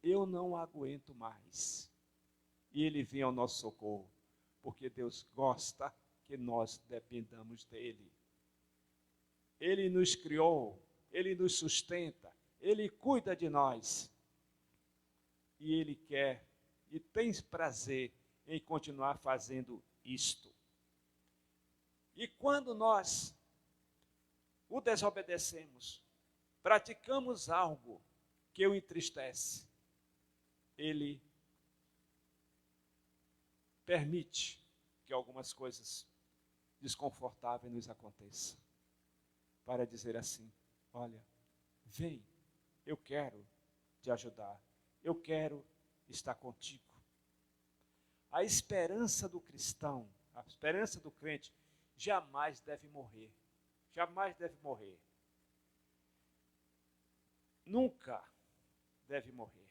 Speaker 5: eu não aguento mais. E Ele vem ao nosso socorro, porque Deus gosta que nós dependamos dEle. Ele nos criou, Ele nos sustenta, Ele cuida de nós. E Ele quer e tem prazer em continuar fazendo isto. E quando nós o desobedecemos, praticamos algo que o entristece, ele permite que algumas coisas desconfortáveis nos aconteçam, para dizer assim: olha, vem, eu quero te ajudar, eu quero estar contigo. A esperança do cristão, a esperança do crente, jamais deve morrer. Jamais deve morrer. Nunca deve morrer.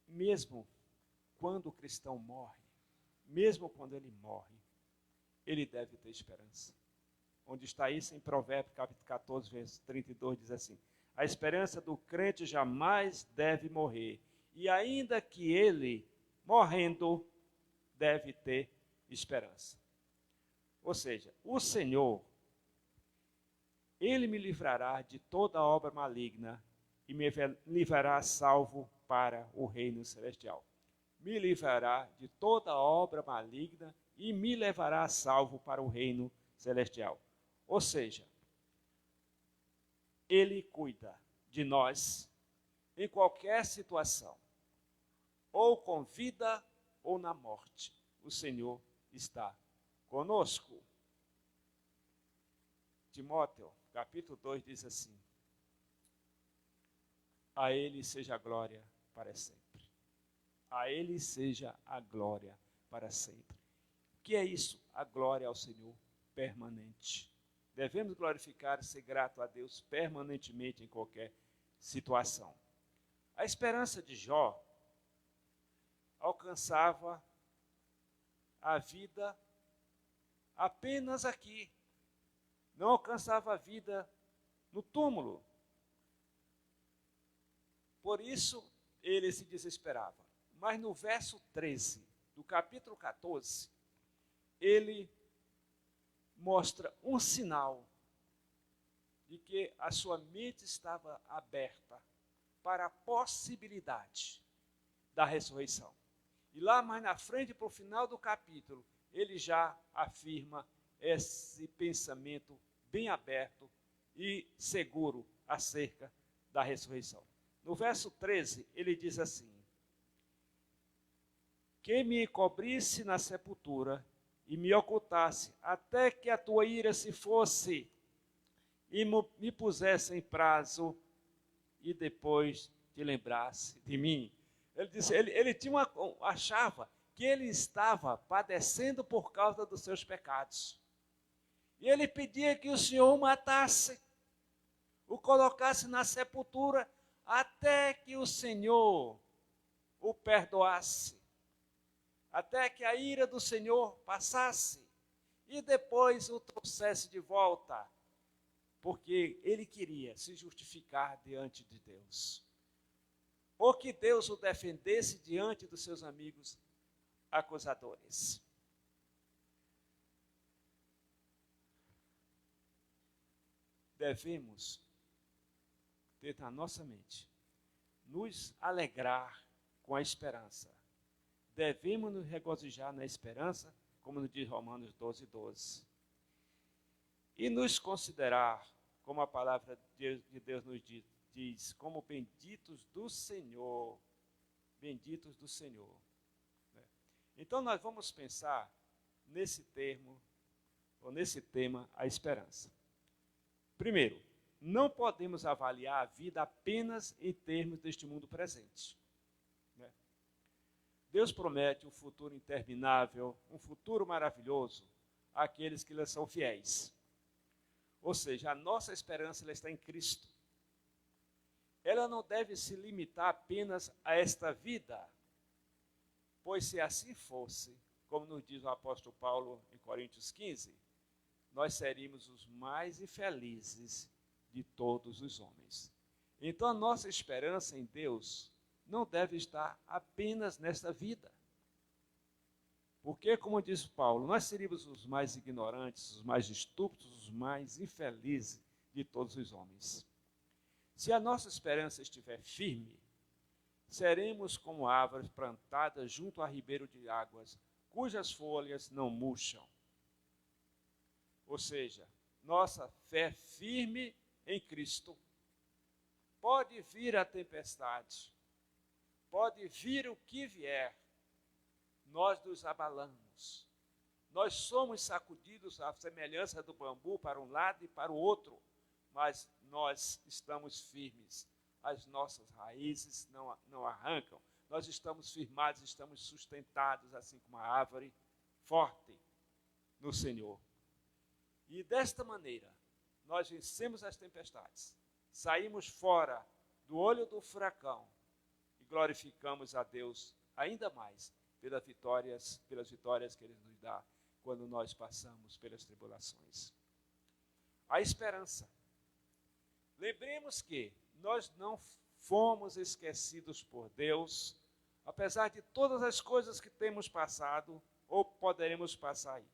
Speaker 5: Mesmo quando o cristão morre, mesmo quando ele morre, ele deve ter esperança. Onde está isso? Em Provérbios, capítulo 14, verso 32, diz assim: a esperança do crente jamais deve morrer, e ainda que ele, morrendo, deve ter esperança. Ou seja, o Senhor, Ele me livrará de toda obra maligna e me livrará salvo para o reino celestial. Me livrará de toda obra maligna e me levará salvo para o reino celestial. Ou seja, Ele cuida de nós em qualquer situação, ou com vida ou na morte. O Senhor está conosco. Timóteo, capítulo 2, diz assim: a Ele seja a glória para sempre. A Ele seja a glória para sempre. O que é isso? A glória ao Senhor permanente. Devemos glorificar e ser grato a Deus permanentemente em qualquer situação. A esperança de Jó alcançava a vida apenas aqui. Não alcançava a vida no túmulo. Por isso, ele se desesperava. Mas no verso 13 do capítulo 14, ele mostra um sinal de que a sua mente estava aberta para a possibilidade da ressurreição. E lá mais na frente, para o final do capítulo, ele já afirma esse pensamento bem aberto e seguro acerca da ressurreição. No verso 13, ele diz assim: que me cobrisse na sepultura e me ocultasse, até que a tua ira se fosse e me pusesse em prazo, e depois te lembrasse de mim. Ele disse, ele achava que ele estava padecendo por causa dos seus pecados. E ele pedia que o Senhor o matasse, o colocasse na sepultura, até que o Senhor o perdoasse, até que a ira do Senhor passasse e depois o trouxesse de volta, porque ele queria se justificar diante de Deus, ou que Deus o defendesse diante dos seus amigos acusadores. Devemos ter na nossa mente, nos alegrar com a esperança. Devemos nos regozijar na esperança, como nos diz Romanos 12, 12. E nos considerar, como a palavra de Deus nos diz, como benditos do Senhor. Benditos do Senhor. Então nós vamos pensar nesse termo, ou nesse tema, a esperança. Primeiro, não podemos avaliar a vida apenas em termos deste mundo presente. Deus promete um futuro interminável, um futuro maravilhoso àqueles que lhe são fiéis. Ou seja, a nossa esperança ela está em Cristo. Ela não deve se limitar apenas a esta vida, pois se assim fosse, como nos diz o apóstolo Paulo em Coríntios 15, nós seríamos os mais infelizes de todos os homens. Então a nossa esperança em Deus não deve estar apenas nesta vida. Porque, como diz Paulo, nós seríamos os mais ignorantes, os mais estúpidos, os mais infelizes de todos os homens. Se a nossa esperança estiver firme, seremos como árvores plantadas junto a ribeiro de águas, cujas folhas não murcham. ou seja, nossa fé firme em Cristo. Pode vir a tempestade, pode vir o que vier, nós nos abalamos. Nós somos sacudidos à semelhança do bambu para um lado e para o outro, mas nós estamos firmes. As nossas raízes não arrancam. Nós estamos firmados, estamos sustentados, assim como uma árvore forte no Senhor. E desta maneira, nós vencemos as tempestades, saímos fora do olho do furacão e glorificamos a Deus ainda mais pelas vitórias que Ele nos dá quando nós passamos pelas tribulações. A esperança. Lembremos que nós não fomos esquecidos por Deus, apesar de todas as coisas que temos passado ou poderemos passar aí.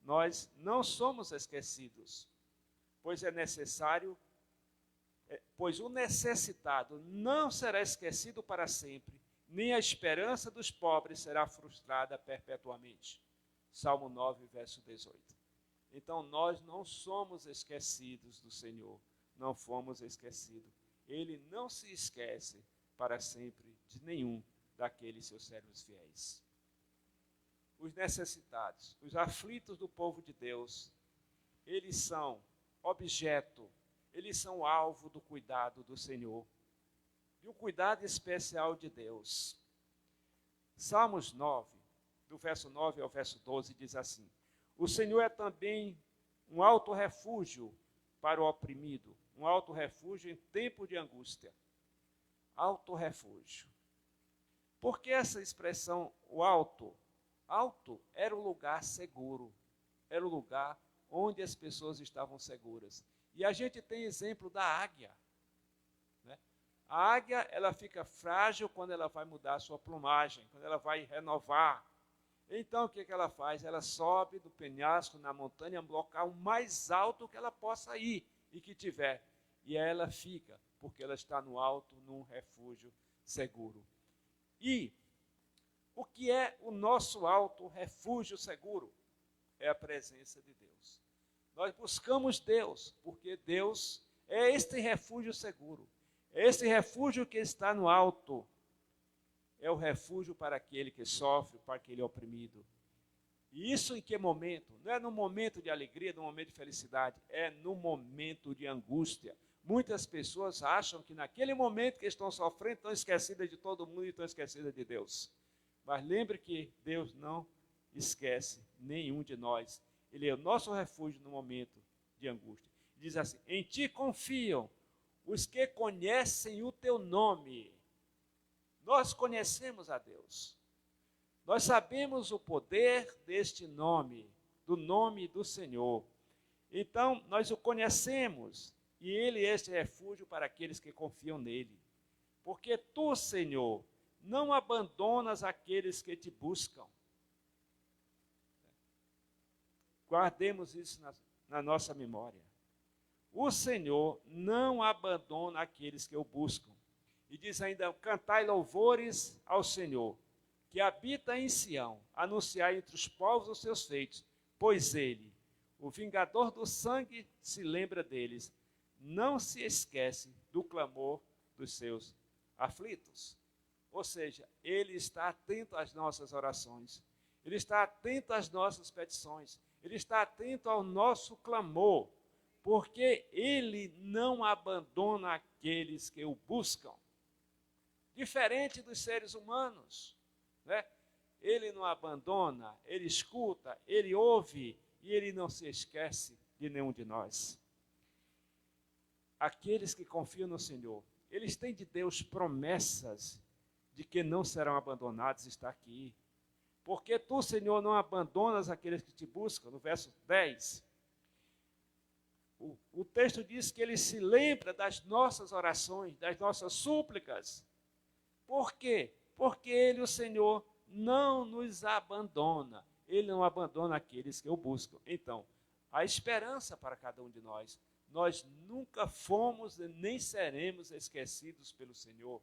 Speaker 5: Nós não somos esquecidos, pois o necessitado não será esquecido para sempre, nem a esperança dos pobres será frustrada perpetuamente. Salmo 9, verso 18. Então, nós não somos esquecidos do Senhor, não fomos esquecidos. Ele não se esquece para sempre de nenhum daqueles seus servos fiéis. Os necessitados, os aflitos do povo de Deus, eles são objeto, eles são alvo do cuidado do Senhor, de um cuidado especial de Deus. Salmos 9, do verso 9 ao verso 12, diz assim: o Senhor é também um alto refúgio para o oprimido, um alto refúgio em tempo de angústia. Alto refúgio. Por que essa expressão, o alto? Alto era o lugar seguro, era o lugar onde as pessoas estavam seguras. E a gente tem exemplo da águia. Né? A águia, ela fica frágil quando ela vai mudar a sua plumagem, quando ela vai renovar. Então, o que ela faz? Ela sobe do penhasco na montanha, no local mais alto que ela possa ir e que tiver. E aí ela fica, porque ela está no alto, num refúgio seguro. E o que é o nosso alto refúgio seguro? É a presença de Deus. Nós buscamos Deus, porque Deus é este refúgio seguro. É este refúgio que está no alto. É o refúgio para aquele que sofre, para aquele oprimido. E isso em que momento? Não é no momento de alegria, no momento de felicidade, é no momento de angústia. Muitas pessoas acham que naquele momento que estão sofrendo, estão esquecidas de todo mundo e estão esquecidas de Deus. Mas lembre que Deus não esquece nenhum de nós. Ele é o nosso refúgio no momento de angústia. Diz assim: em ti confiam os que conhecem o teu nome. Nós conhecemos a Deus. Nós sabemos o poder deste nome, do nome do Senhor. Então, nós o conhecemos, e Ele é este refúgio para aqueles que confiam nele. Porque tu, Senhor, não abandonas aqueles que te buscam. Guardemos isso na nossa memória. O Senhor não abandona aqueles que o buscam. E diz ainda: cantai louvores ao Senhor, que habita em Sião, anunciai entre os povos os seus feitos, pois ele, o vingador do sangue, se lembra deles, não se esquece do clamor dos seus aflitos. Ou seja, ele está atento às nossas orações, ele está atento às nossas petições, ele está atento ao nosso clamor, porque ele não abandona aqueles que o buscam. Diferente dos seres humanos, né? Ele não abandona, ele escuta, ele ouve e ele não se esquece de nenhum de nós. Aqueles que confiam no Senhor, eles têm de Deus promessas de que não serão abandonados, está aqui. Porque tu, Senhor, não abandonas aqueles que te buscam, no verso 10. O texto diz que ele se lembra das nossas orações, das nossas súplicas. Por quê? Porque ele, o Senhor, não nos abandona. Ele não abandona aqueles que o buscam. Então, a esperança para cada um de nós. Nós nunca fomos e nem seremos esquecidos pelo Senhor.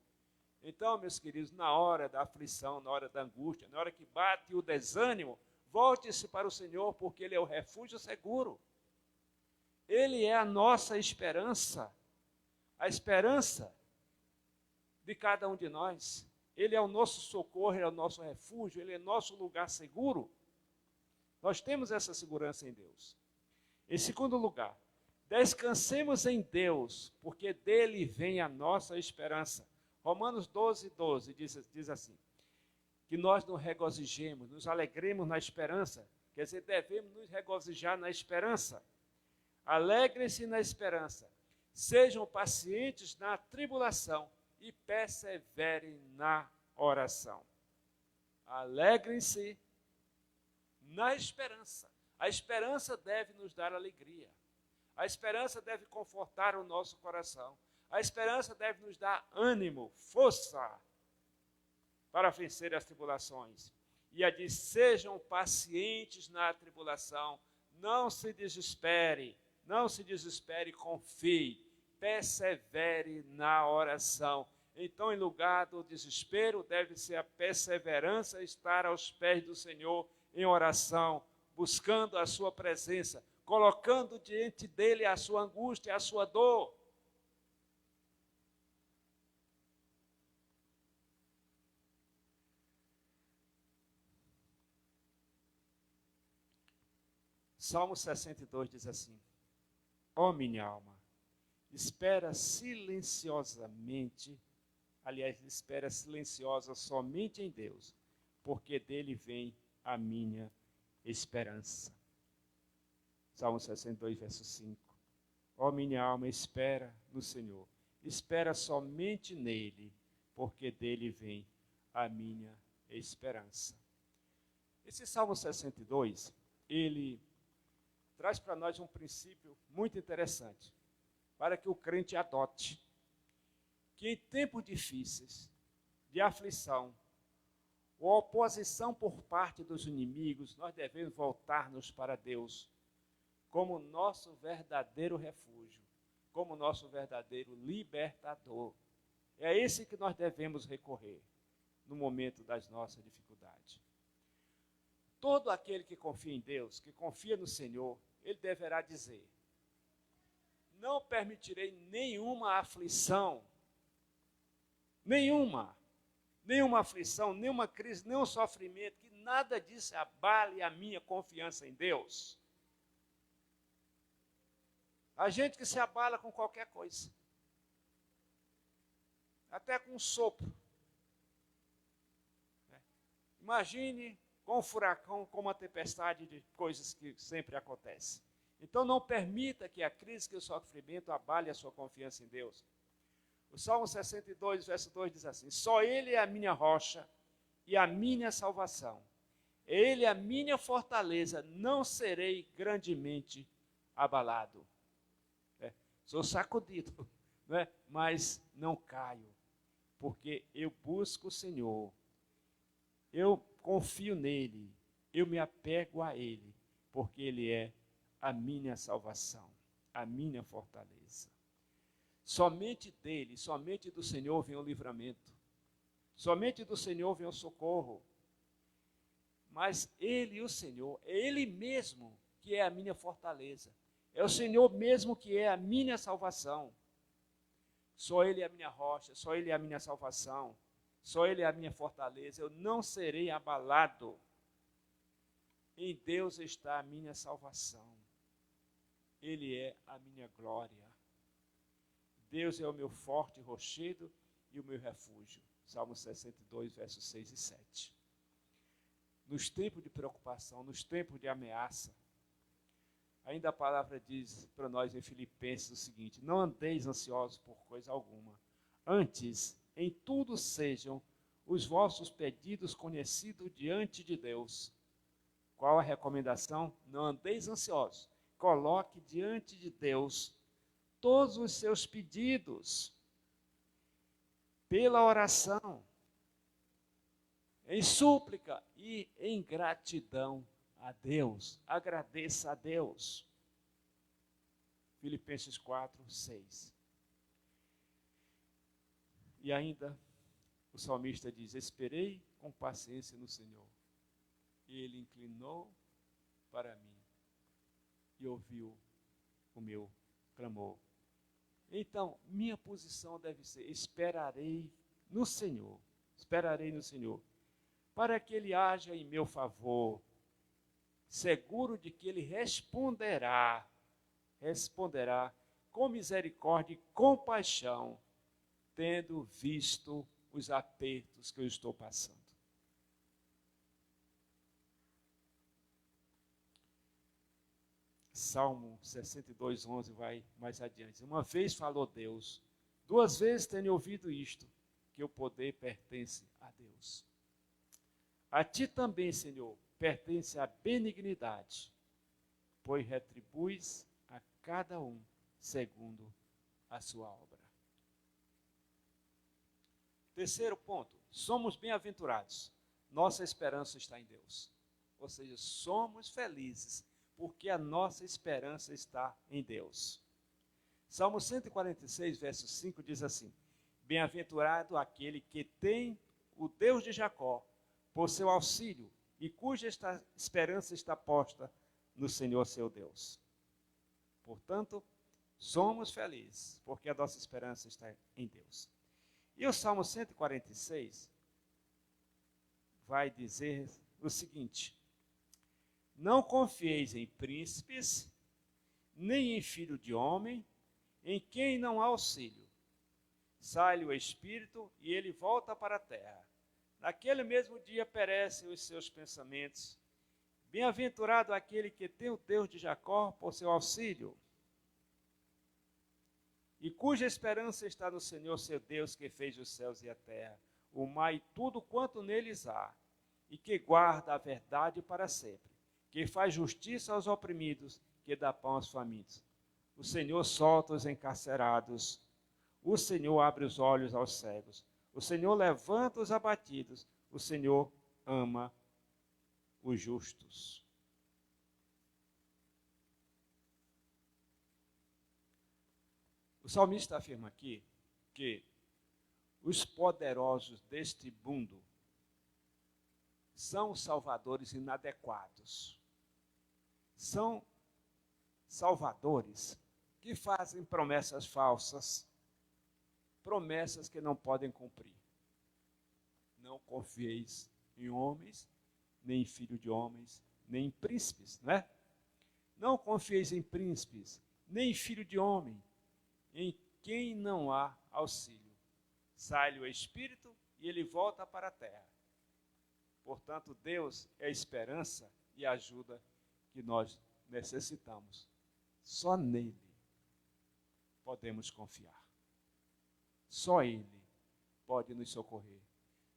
Speaker 5: Então, meus queridos, na hora da aflição, na hora da angústia, na hora que bate o desânimo, volte-se para o Senhor, porque Ele é o refúgio seguro. Ele é a nossa esperança, a esperança de cada um de nós. Ele é o nosso socorro, Ele é o nosso refúgio, Ele é nosso lugar seguro. Nós temos essa segurança em Deus. Em segundo lugar, descansemos em Deus, porque dele vem a nossa esperança. Romanos 12 diz assim, que nós nos regozijemos, nos alegremos na esperança, quer dizer, devemos nos regozijar na esperança. Alegrem-se na esperança, sejam pacientes na tribulação e perseverem na oração. Alegrem-se na esperança. A esperança deve nos dar alegria. A esperança deve confortar o nosso coração. A esperança deve nos dar ânimo, força para vencer as tribulações. E a diz, sejam pacientes na tribulação, não se desespere, confie, persevere na oração. Então, em lugar do desespero, deve ser a perseverança, estar aos pés do Senhor em oração, buscando a sua presença, colocando diante dele a sua angústia, a sua dor. Salmo 62 diz assim, ó minha alma, espera silenciosa somente em Deus, porque dele vem a minha esperança. Salmo 62, verso 5. Ó minha alma, espera no Senhor, espera somente nele, porque dele vem a minha esperança. Esse Salmo 62, ele traz para nós um princípio muito interessante, para que o crente adote, que em tempos difíceis, de aflição, ou oposição por parte dos inimigos, nós devemos voltar-nos para Deus, como nosso verdadeiro refúgio, como nosso verdadeiro libertador. É a esse que nós devemos recorrer, no momento das nossas dificuldades. Todo aquele que confia em Deus, que confia no Senhor, ele deverá dizer, não permitirei nenhuma aflição, nenhuma aflição, nenhuma crise, nenhum sofrimento, que nada disso abale a minha confiança em Deus. A gente que se abala com qualquer coisa, até com um sopro. Imagine com um furacão, com uma tempestade de coisas que sempre acontecem. Então não permita que a crise, que o sofrimento abale a sua confiança em Deus. O Salmo 62, verso 2 diz assim, só Ele é a minha rocha e a minha salvação. Ele é a minha fortaleza, não serei grandemente abalado. Sou sacudido, mas não caio, porque eu busco o Senhor. Eu confio nele, eu me apego a ele, porque ele é a minha salvação, a minha fortaleza. Somente dele, somente do Senhor vem o livramento, somente do Senhor vem o socorro. Mas ele, o Senhor, é ele mesmo que é a minha fortaleza, é o Senhor mesmo que é a minha salvação. Só ele é a minha rocha, só ele é a minha salvação. Só Ele é a minha fortaleza, eu não serei abalado. Em Deus está a minha salvação. Ele é a minha glória. Deus é o meu forte rochedo e o meu refúgio. Salmo 62, versos 6 e 7. Nos tempos de preocupação, nos tempos de ameaça, ainda a palavra diz para nós em Filipenses o seguinte, não andeis ansiosos por coisa alguma, antes em tudo sejam os vossos pedidos conhecidos diante de Deus. Qual a recomendação? Não andeis ansiosos. Coloque diante de Deus todos os seus pedidos, pela oração, em súplica e em gratidão a Deus. Agradeça a Deus. Filipenses 4, 6. E ainda o salmista diz, esperei com paciência no Senhor. E Ele inclinou para mim e ouviu o meu clamor. Então, minha posição deve ser: esperarei no Senhor, para que Ele haja em meu favor, seguro de que Ele responderá com misericórdia e compaixão, tendo visto os apertos que eu estou passando. Salmo 62:11 vai mais adiante. Uma vez falou Deus, duas vezes tenho ouvido isto, que o poder pertence a Deus. A ti também, Senhor, pertence a benignidade, pois retribuis a cada um segundo a sua obra. Terceiro ponto, somos bem-aventurados. Nossa esperança está em Deus. Ou seja, somos felizes porque a nossa esperança está em Deus. Salmo 146, verso 5 diz assim: bem-aventurado aquele que tem o Deus de Jacó por seu auxílio e cuja esperança está posta no Senhor seu Deus. Portanto, somos felizes porque a nossa esperança está em Deus. E o Salmo 146 vai dizer o seguinte: não confieis em príncipes, nem em filho de homem, em quem não há auxílio. Sai-lhe o espírito e ele volta para a terra. Naquele mesmo dia perecem os seus pensamentos. Bem-aventurado aquele que tem o Deus de Jacó por seu auxílio, e cuja esperança está no Senhor seu Deus, que fez os céus e a terra, o mar e tudo quanto neles há, e que guarda a verdade para sempre, que faz justiça aos oprimidos, que dá pão aos famintos. O Senhor solta os encarcerados, o Senhor abre os olhos aos cegos, o Senhor levanta os abatidos, o Senhor ama os justos. O salmista afirma aqui que os poderosos deste mundo são salvadores inadequados. São salvadores que fazem promessas falsas, promessas que não podem cumprir. Não confieis em homens, nem em filho de homens, nem em príncipes, né? Não confieis em príncipes, nem em filho de homem, em quem não há auxílio. Sai-lhe o espírito e ele volta para a terra. Portanto, Deus é a esperança e a ajuda que nós necessitamos. Só nele podemos confiar. Só ele pode nos socorrer.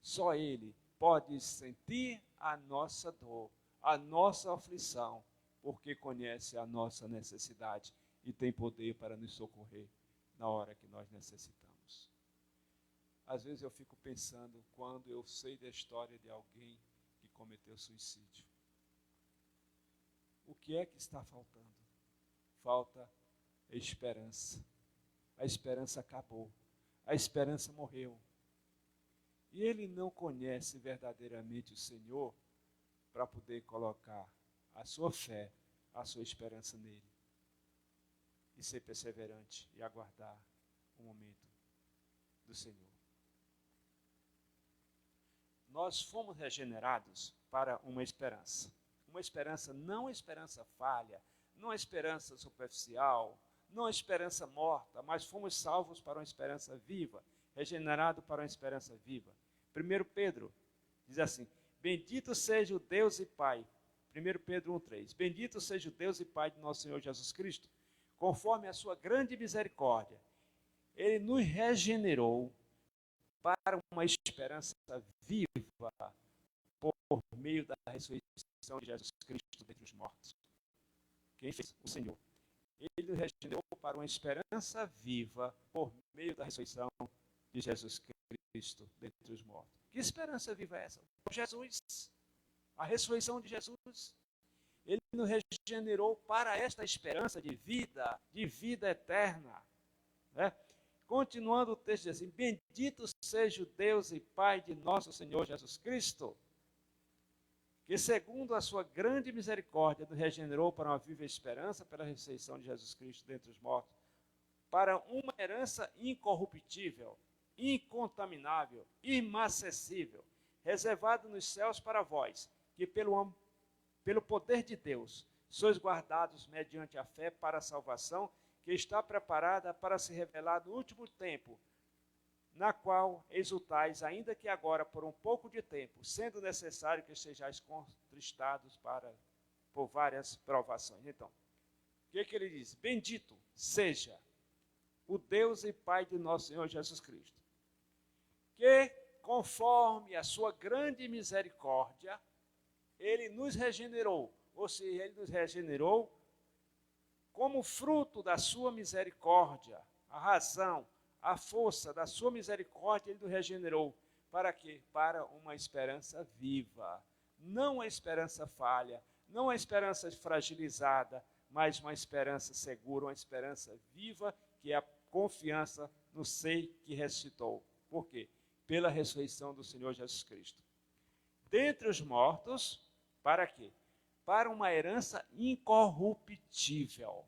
Speaker 5: Só ele pode sentir a nossa dor, a nossa aflição, porque conhece a nossa necessidade e tem poder para nos socorrer na hora que nós necessitamos. Às vezes eu fico pensando, quando eu sei da história de alguém que cometeu suicídio, o que é que está faltando? Falta esperança. A esperança acabou. A esperança morreu. E ele não conhece verdadeiramente o Senhor para poder colocar a sua fé, a sua esperança nele. E ser perseverante e aguardar o momento do Senhor. Nós fomos regenerados para uma esperança. Uma esperança, não uma esperança falha, não uma esperança superficial, não uma esperança morta, mas fomos salvos para uma esperança viva, regenerado para uma esperança viva. 1 Pedro diz assim: bendito seja o Deus e Pai. 1 Pedro 1,3. Bendito seja o Deus e Pai de nosso Senhor Jesus Cristo, conforme a sua grande misericórdia. Ele nos regenerou para uma esperança viva por meio da ressurreição de Jesus Cristo dentre os mortos. Quem fez? O Senhor. Ele nos regenerou para uma esperança viva por meio da ressurreição de Jesus Cristo dentre os mortos. Que esperança viva é essa? Jesus, a ressurreição de Jesus. Ele nos regenerou para esta esperança de vida eterna. Né? Continuando o texto diz assim: bendito seja o Deus e Pai de nosso Senhor Jesus Cristo. que segundo a sua grande misericórdia nos regenerou para uma viva esperança pela ressurreição de Jesus Cristo dentre os mortos, para uma herança incorruptível, incontaminável, inacessível, reservada nos céus para vós, que pelo poder de Deus sois guardados mediante a fé para a salvação, que está preparada para se revelar no último tempo, na qual exultais, ainda que agora por um pouco de tempo, sendo necessário que sejais contristados por várias provações. Então, o que ele diz? Bendito seja o Deus e Pai de nosso Senhor Jesus Cristo, que, conforme a sua grande misericórdia, ele nos regenerou, ou seja, ele nos regenerou como fruto da sua misericórdia, a razão, a força da sua misericórdia, ele nos regenerou. Para quê? Para uma esperança viva. Não uma esperança falha, não uma esperança fragilizada, mas uma esperança segura, uma esperança viva, que é a confiança no sei que ressuscitou. Por quê? Pela ressurreição do Senhor Jesus Cristo. Dentre os mortos, para quê? Para uma herança incorruptível,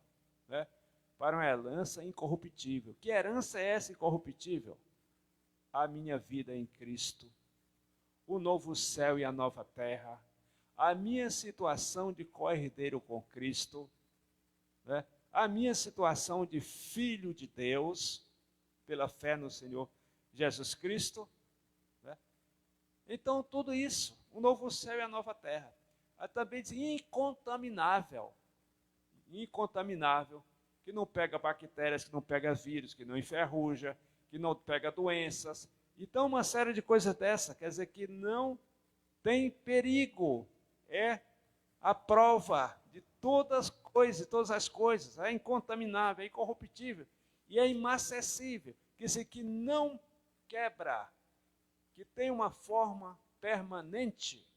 Speaker 5: né? Para uma herança incorruptível. Que herança é essa incorruptível? A minha vida em Cristo, o novo céu e a nova terra, a minha situação de co-herdeiro com Cristo, né? A minha situação de filho de Deus, pela fé no Senhor Jesus Cristo, né? Então tudo isso, o novo céu e a nova terra. Também diz incontaminável, que não pega bactérias, que não pega vírus, que não enferruja, que não pega doenças. Então, uma série de coisas dessa, quer dizer que não tem perigo. É a prova de todas as coisas. É incontaminável, é incorruptível e é inacessível. Quer dizer que não quebra, que tem uma forma permanente,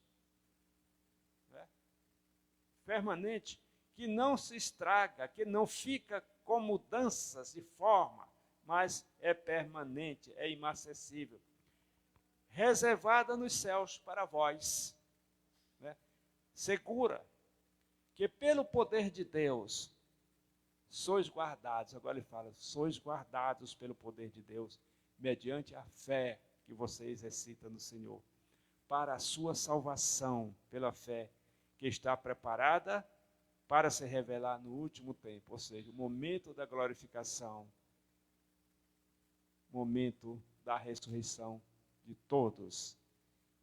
Speaker 5: que não se estraga, que não fica com mudanças de forma, mas é permanente, é inacessível. Reservada nos céus para vós, né? Segura, que pelo poder de Deus sois guardados. Agora ele fala, sois guardados pelo poder de Deus, mediante a fé que você exercita no Senhor, para a sua salvação pela fé, que está preparada para se revelar no último tempo, ou seja, o momento da glorificação, momento da ressurreição de todos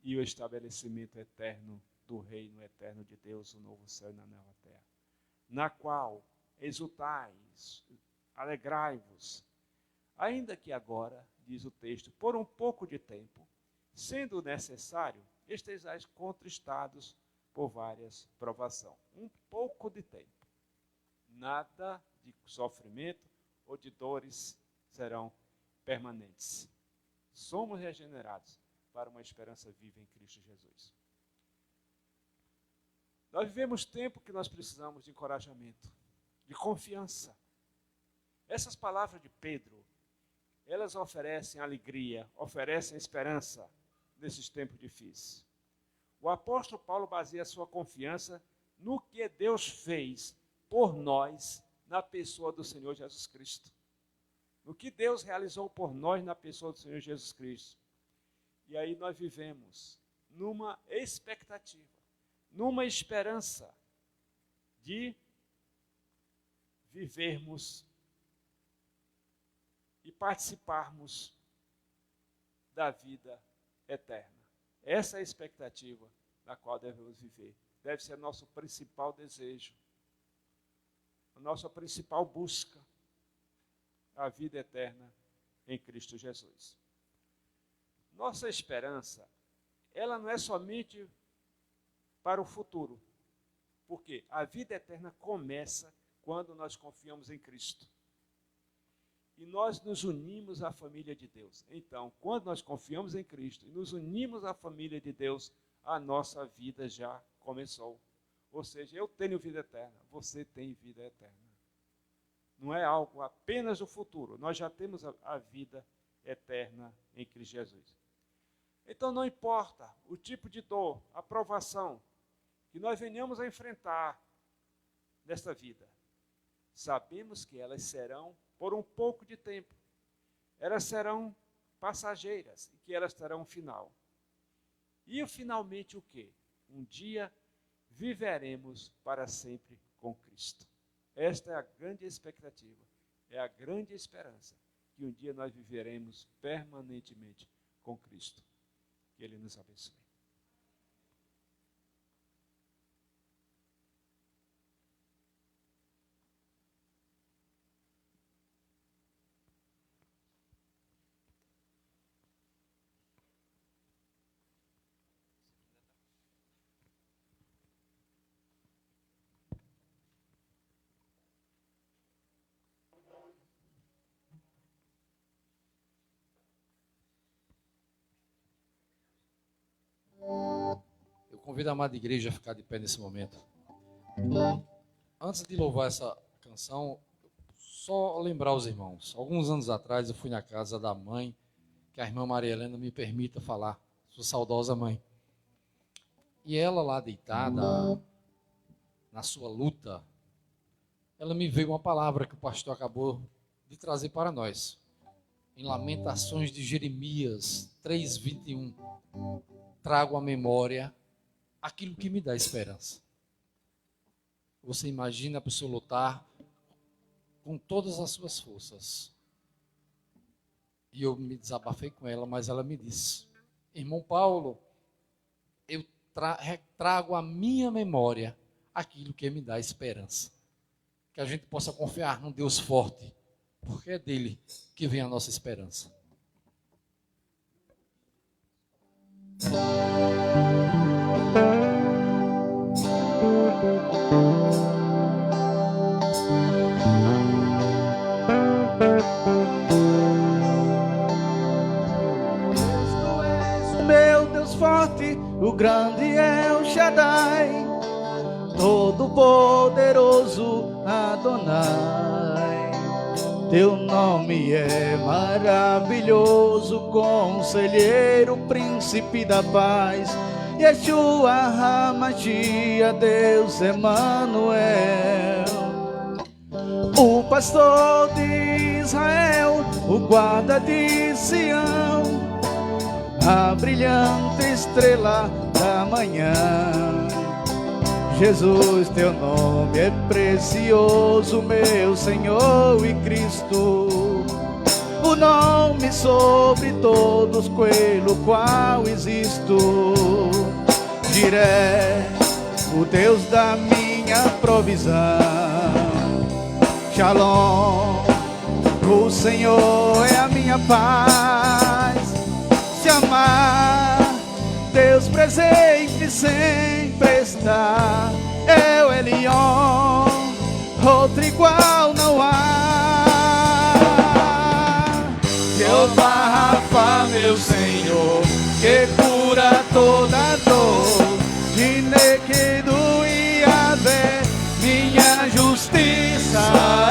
Speaker 5: e o estabelecimento eterno do reino eterno de Deus, o novo céu e na nova terra, na qual exultais, alegrai-vos, ainda que agora, diz o texto, por um pouco de tempo, sendo necessário, estejais contristados por várias provações. Um pouco de tempo. Nada de sofrimento ou de dores serão permanentes. Somos regenerados para uma esperança viva em Cristo Jesus. Nós vivemos tempo que nós precisamos de encorajamento, de confiança. Essas palavras de Pedro, elas oferecem alegria, oferecem esperança nesses tempos difíceis. O apóstolo Paulo baseia sua confiança no que Deus fez por nós na pessoa do Senhor Jesus Cristo. No que Deus realizou por nós na pessoa do Senhor Jesus Cristo. E aí nós vivemos numa expectativa, numa esperança de vivermos e participarmos da vida eterna. Essa é a expectativa na qual devemos viver. Deve ser nosso principal desejo, a nossa principal busca, a vida eterna em Cristo Jesus. Nossa esperança, ela não é somente para o futuro, porque a vida eterna começa quando nós confiamos em Cristo. E nós nos unimos à família de Deus. Então, quando nós confiamos em Cristo e nos unimos à família de Deus, a nossa vida já começou. Ou seja, eu tenho vida eterna, você tem vida eterna. Não é algo apenas do futuro, nós já temos a vida eterna em Cristo Jesus. Então, não importa o tipo de dor, a provação, que nós venhamos a enfrentar nesta vida, sabemos que elas serão por um pouco de tempo. Elas serão passageiras e que elas terão um final. E finalmente o quê? Um dia viveremos para sempre com Cristo. Esta é a grande expectativa, é a grande esperança, que um dia nós viveremos permanentemente com Cristo. Que Ele nos abençoe.
Speaker 1: Eu convido a amada igreja a ficar de pé nesse momento. Antes de louvar essa canção, só lembrar os irmãos. Alguns anos atrás eu fui na casa da mãe, que a irmã Maria Helena me permita falar, sua saudosa mãe. E ela lá deitada, na sua luta, ela me veio uma palavra que o pastor acabou de trazer para nós. Em Lamentações de Jeremias 3:21, trago à memória aquilo que me dá esperança. Você imagina a pessoa lutar com todas as suas forças. E eu me desabafei com ela, mas ela me disse: irmão Paulo, eu trago à minha memória aquilo que me dá esperança. Que a gente possa confiar num Deus forte, porque é dele que vem a nossa esperança.
Speaker 2: Tu és o meu Deus forte, o grande El Shaddai, todo-poderoso Adonai. Teu nome é maravilhoso, conselheiro, príncipe da paz, Yeshua HaMashiach, Deus Emanuel. O pastor de Israel, o guarda de Sião, a brilhante estrela da manhã. Jesus, teu nome é precioso, meu Senhor e Cristo, o nome sobre todos pelo qual existo. Jiré, o Deus da minha provisão. Shalom, o Senhor é a minha paz. Se amar, Deus presente sempre está. É o Elion, outro igual não há. Jeová Rafa, meu Senhor, que cura toda dor. Ginequedo e Yahvé, minha justiça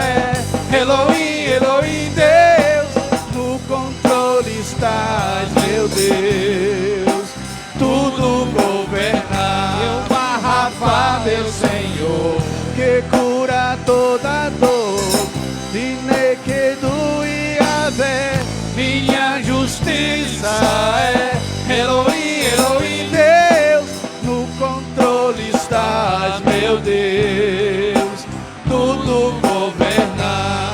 Speaker 2: é. Elohim, Elohim, Deus, no controle estás, meu Deus, tudo governar. Jeová Rafa, meu Senhor, que cura toda dor. Ginequedo e Yahvé, minha justiça é. Elohim, Elohim, Deus, no controle estás, meu Deus, tudo governar.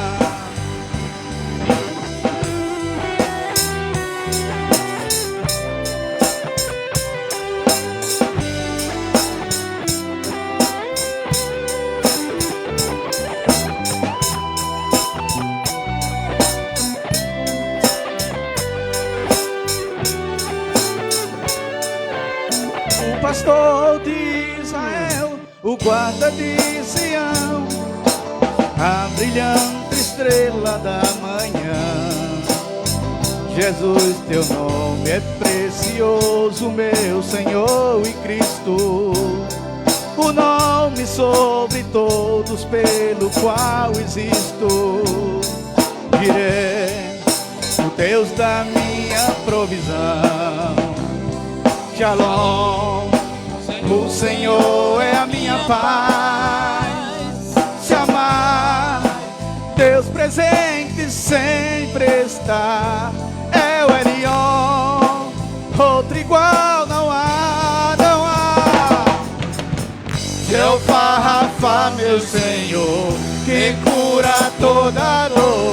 Speaker 2: O pastor de Israel, o guarda de Sião, a brilhante estrela da manhã. Jesus, teu nome é precioso, meu Senhor e Cristo, o nome sobre todos pelo qual existo. Jiré, o Deus da minha provisão. Shalom, o Senhor é a minha paz. Se amar, Deus presente sempre está. É o Elion, outro igual não há, não há. Jeová Rafa, meu Senhor, que cura toda dor.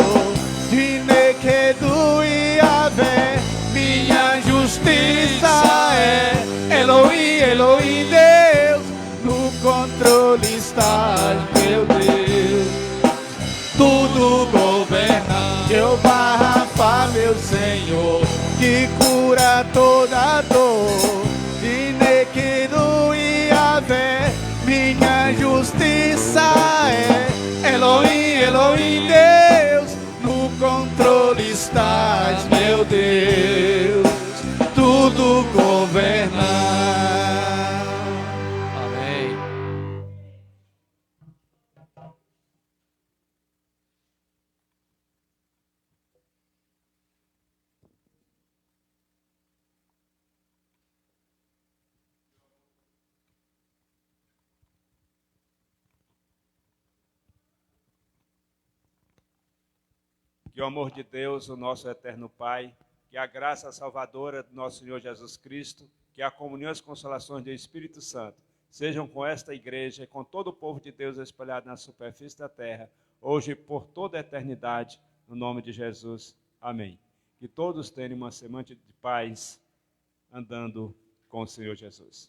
Speaker 2: De Nequedo e Avé, minha justiça é. Elohim, Elohim, Deus, no controle estás, meu Deus. Tudo governa, Jeová Rafa, meu Senhor, que cura toda dor. De Nequedo e Avé, minha justiça é. Elohim, Elohim, Deus, no controle estás, meu Deus. Tudo governa.
Speaker 1: Amém.
Speaker 5: Que o amor de Deus, o nosso eterno Pai, que a graça salvadora do nosso Senhor Jesus Cristo, que a comunhão e as consolações do Espírito Santo sejam com esta igreja e com todo o povo de Deus espalhado na superfície da terra, hoje e por toda a eternidade, no nome de Jesus. Amém. Que todos tenham uma semana de paz andando com o Senhor Jesus.